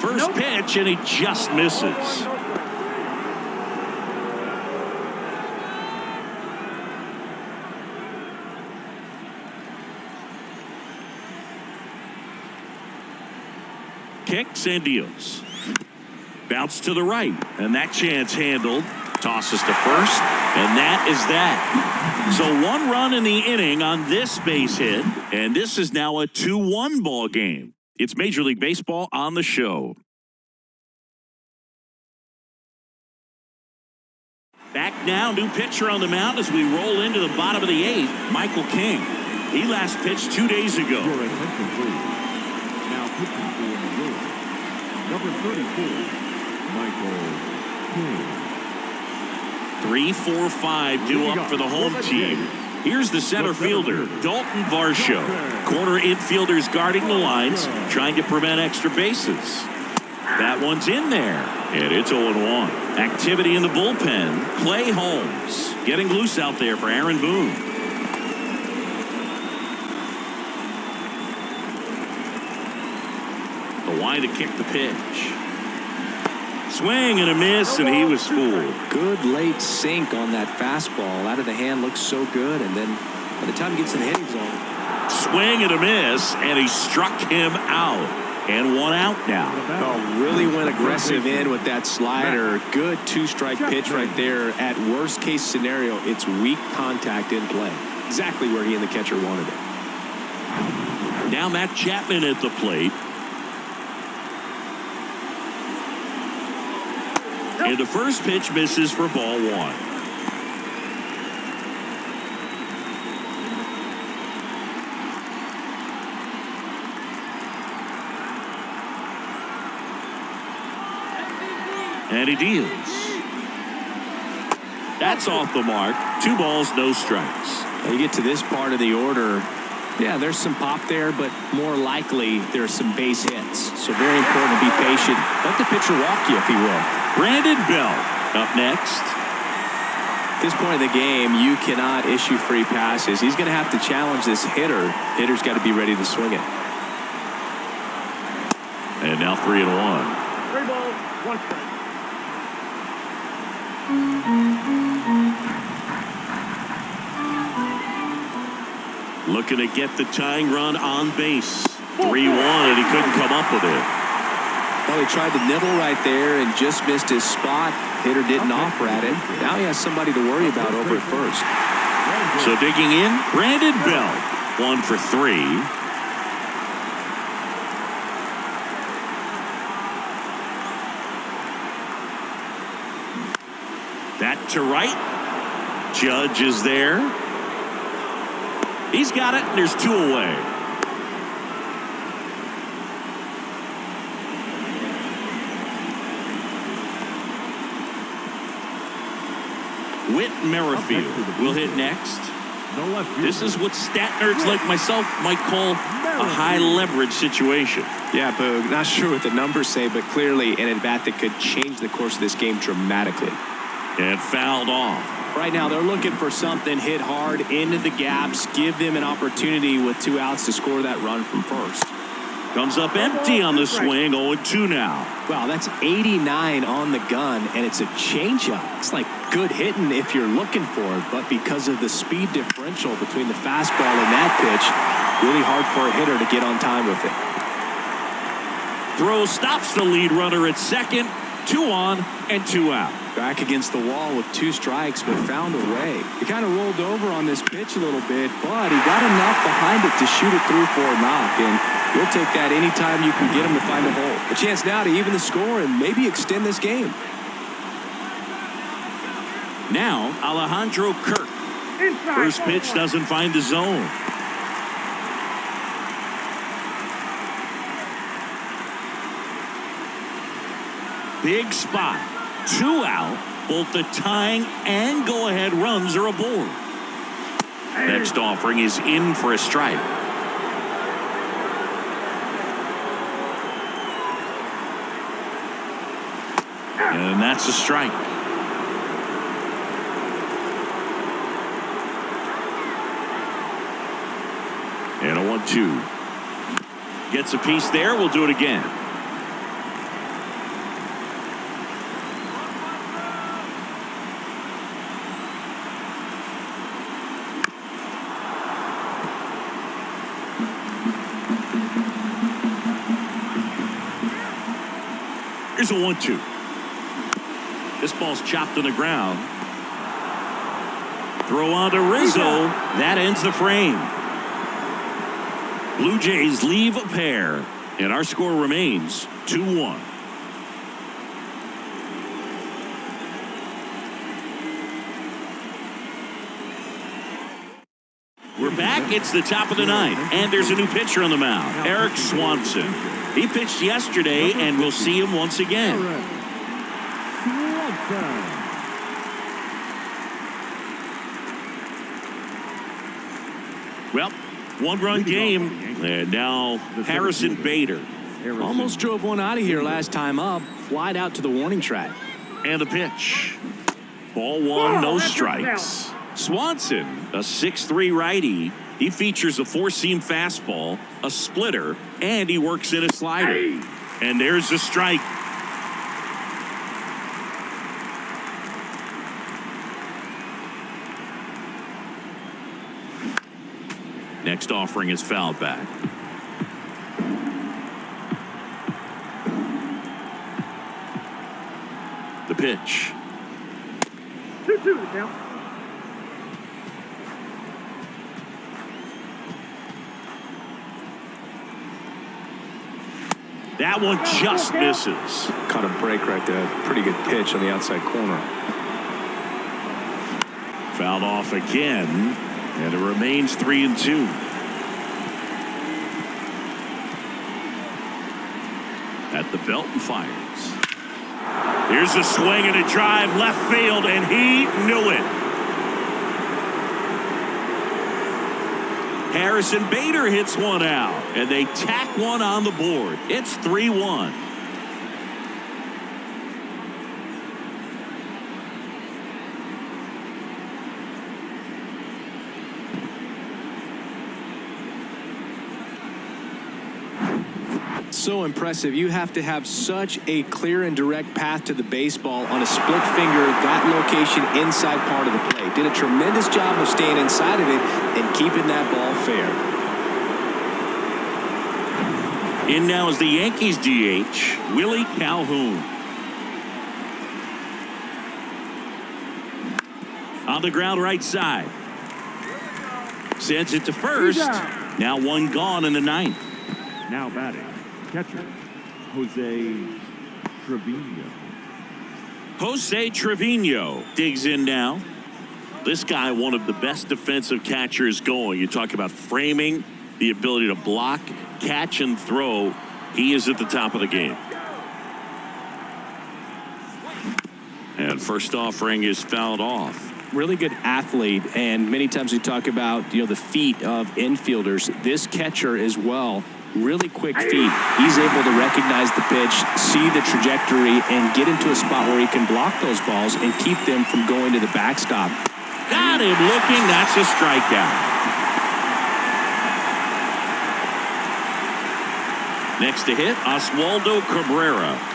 First pitch, and he just misses. Kicks and deals. Bounce to the right, and that chance handled. Tosses to first, and that is that. So 1 run in the inning on this base hit, and this is now a 2-1 ball game. It's Major League Baseball on the show. Back now, new pitcher on the mound as we roll into the bottom of the 8th, Michael King. He last pitched 2 days ago. Your attention, please. Now pitching for the room. Number 34, Michael King. 3, 4, 5 due up for the home team. Here's the center fielder, Dalton Varsho. Corner infielders guarding the lines, trying to prevent extra bases. That one's in there, and it's 0-1. Activity in the bullpen. Clay Holmes getting loose out there for Aaron Boone. The wide to kick the pitch. Swing and a miss, and he was fooled. Good late sink on that fastball. Out of the hand looks so good, and then by the time he gets in the hitting zone. Swing and a miss, and he struck him out. And 1 out now. Oh, really went aggressive in with that slider. Good 2-strike pitch right there. At worst case scenario, it's weak contact in play. Exactly where he and the catcher wanted it. Now Matt Chapman at the plate. And the first pitch misses for ball 1. And he deals. That's off the mark. 2 balls, no strikes. Now you get to this part of the order. Yeah, there's some pop there, but more likely there's some base hits. So very important to be patient. Let the pitcher walk you if he will. Brandon Bell up next. At this point of the game, you cannot issue free passes. He's going to have to challenge this hitter. Hitter's got to be ready to swing it. And now 3-1. 3 balls, 1 strike. Looking to get the tying run on base. 3-1, and he couldn't come up with it. Well, he tried to nibble right there and just missed his spot. Hitter didn't offer at it. Now he has somebody to worry about over at first. So digging in, Brandon Bell. 1 for 3. That to right. Judge is there. He's got it, and there's 2 away. Whit Merrifield will hit next. This is what stat nerds like myself might call a high leverage situation. Yeah, Boog, not sure what the numbers say, but clearly an at-bat that could change the course of this game dramatically. And fouled off. Right now, they're looking for something, hit hard into the gaps, give them an opportunity with 2 outs to score that run from first. Comes up empty on the swing, 0-2 now. Wow, that's 89 on the gun, and it's a changeup. It's like good hitting if you're looking for it, but because of the speed differential between the fastball and that pitch, really hard for a hitter to get on time with it. Throw stops the lead runner at second. 2 on and 2 out. Back against the wall with 2 strikes, but found a way. He kind of rolled over on this pitch a little bit, but he got enough behind it to shoot it through for a knock, and you'll take that anytime you can get him to find a hole. A chance now to even the score and maybe extend this game. Now, Alejandro Kirk. Inside. First pitch doesn't find the zone. Big spot. 2 out. Both the tying and go-ahead runs are aboard. Next offering is in for a strike. And that's a strike. And a 1-2. Gets a piece there. We'll do it again. Here's a 1-2. This ball's chopped on the ground. Throw on to Rizzo. That ends the frame. Blue Jays leave a pair, and our score remains 2-1. We're back. It's the top of the ninth, and there's a new pitcher on the mound, Eric Swanson. He pitched yesterday, and we'll see him once again. Well, one-run game, and now Harrison Bader. Almost drove one out of here last time up. Flied out to the warning track. And the pitch. Ball one, no strikes. Swanson, a 6'3" righty. He features a four-seam fastball, a splitter, and he works in a slider. And there's a strike. Next offering is fouled back. The pitch. 2-2 the count. That one just misses. Caught a break right there. Pretty good pitch on the outside corner. Fouled off again, and it remains 3-2. At the belt and fires. Here's a swing and a drive left field, and he knew it. Harrison Bader hits one out, and they tack one on the board. It's 3-1. So impressive. You have to have such a clear and direct path to the baseball on a split finger, that location inside part of the plate. Did a tremendous job of staying inside of it and keeping that ball fair. In now is the Yankees DH, Willie Calhoun. On the ground right side. Sends it to first. Now one gone in the ninth. Now batting, catcher, Jose Trevino. Jose Trevino digs in now. This guy, one of the best defensive catchers going. You talk about framing, the ability to block, catch, and throw. He is at the top of the game. And first offering is fouled off. Really good athlete, and many times we talk about, the feet of infielders. This catcher as well, really quick feet. He's able to recognize the pitch, see the trajectory, and get into a spot where he can block those balls and keep them from going to the backstop. Got him looking. That's a strikeout. Next to hit, Oswaldo Cabrera.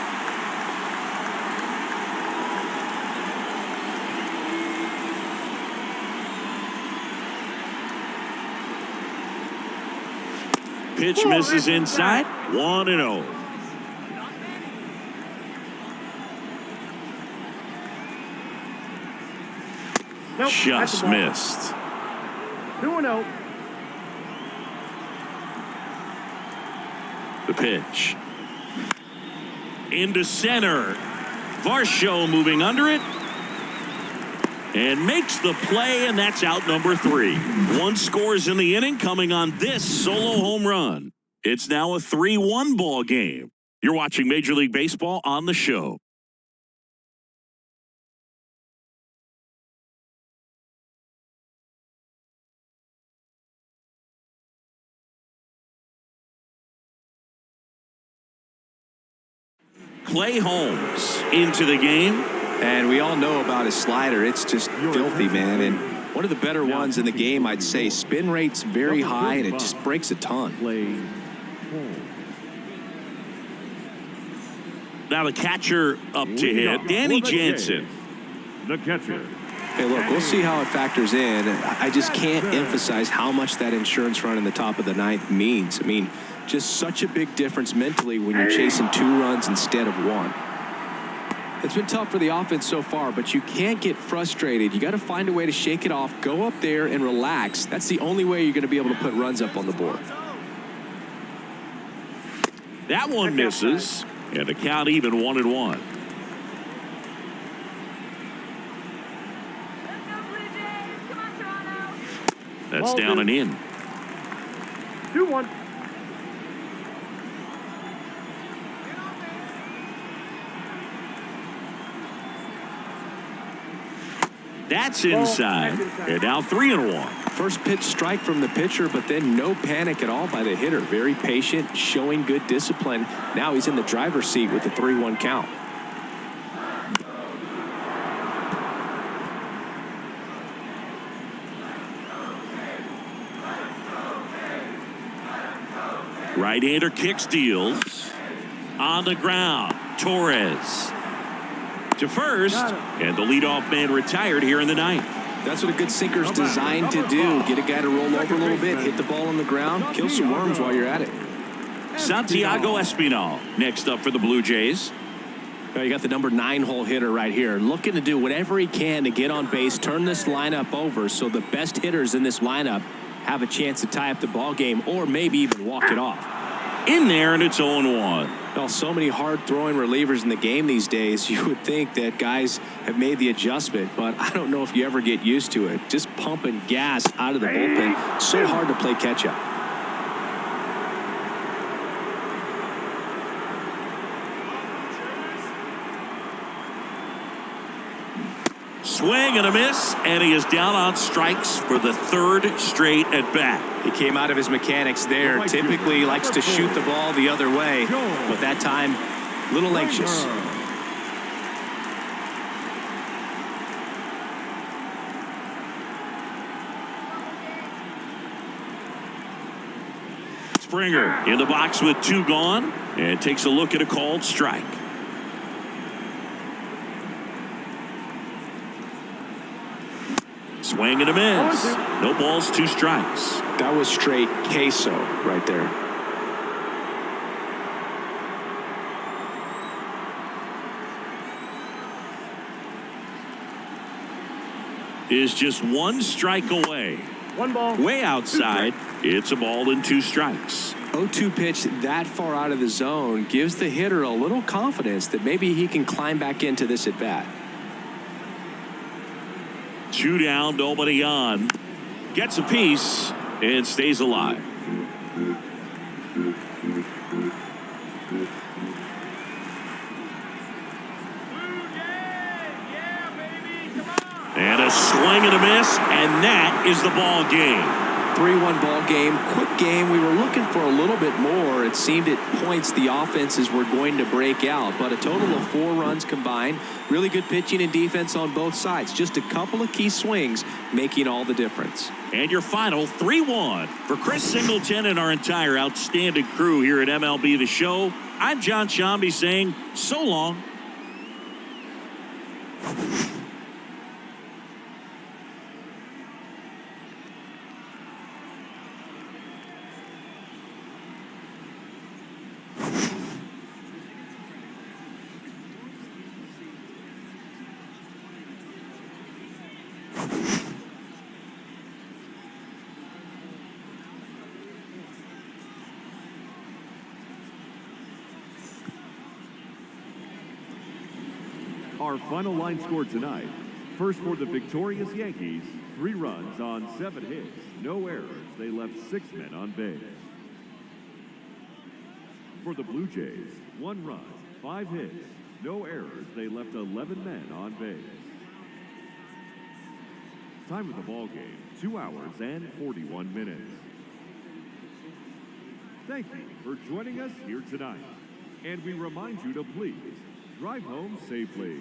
Pitch misses inside. 1-0. Nope, Just missed. 2-0. The pitch. Into center. Varsho moving under it. And makes the play, and that's out number 3. One scores in the inning coming on this solo home run. It's now a 3-1 ball game. You're watching Major League Baseball on the show. Clay Holmes into the game. And we all know about his slider. It's just filthy, man. And one of the better ones in the game, I'd say. Spin rate's very high, and it just breaks a ton. Now the catcher up to hit, Danny Jansen. The catcher. Hey, look, we'll see how it factors in. I just can't emphasize how much that insurance run in the top of the ninth means. I mean, just such a big difference mentally when you're chasing 2 runs instead of 1. It's been tough for the offense so far, but you can't get frustrated. You got to find a way to shake it off, go up there and relax. That's the only way you're going to be able to put runs up on the board. That one misses, and the count even 1-1. That's Ball down two. and in. 2-1. That's inside. And now 3-1. First pitch strike from the pitcher, but then no panic at all by the hitter. Very patient, showing good discipline. Now he's in the driver's seat with the 3-1 count. Right-hander kicks, deals. On the ground, Torres to first, and the leadoff man retired here in the ninth. That's what a good sinker's designed to do. Get a guy to roll over a little bit, hit the ball on the ground, kill some worms while you're at it. Santiago Espinal next up for the Blue Jays. You got the number 9 hole hitter right here, looking to do whatever he can to get on base, turn this lineup over so the best hitters in this lineup have a chance to tie up the ball game or maybe even walk it off. In there, and it's 0-1. Well, so many hard-throwing relievers in the game these days, you would think that guys have made the adjustment, but I don't know if you ever get used to it. Just pumping gas out of the bullpen, so hard to play catch-up. Swing and a miss, and he is down on strikes for the 3rd straight at bat. He came out of his mechanics there. Typically he likes to shoot the ball the other way, but that time, a little anxious. Springer in the box with 2 gone, and takes a look at a called strike. Swing and a miss. No balls, 2 strikes. That was straight queso right there. Is just 1 strike away. 1 ball. Way outside. It's a ball and 2 strikes. 0-2 pitch that far out of the zone gives the hitter a little confidence that maybe he can climb back into this at bat. 2 down, nobody on. Gets a piece and stays alive. And a swing and a miss, and that is the ball game. 3-1 ball game, quick game. We were looking for a little bit more. It seemed at points the offenses were going to break out, but a total of 4 runs combined. Really good pitching and defense on both sides. Just a couple of key swings making all the difference. And your final 3-1 for Chris Singleton and our entire outstanding crew here at MLB The Show. I'm John Shambi saying so long. Our final line score tonight. First for the victorious Yankees, 3 runs on 7 hits, no errors. They left 6 men on base. For the Blue Jays, 1 run, 5 hits, no errors. They left 11 men on base. Time of the ball game, 2 hours and 41 minutes. Thank you for joining us here tonight. And we remind you to please drive home safely.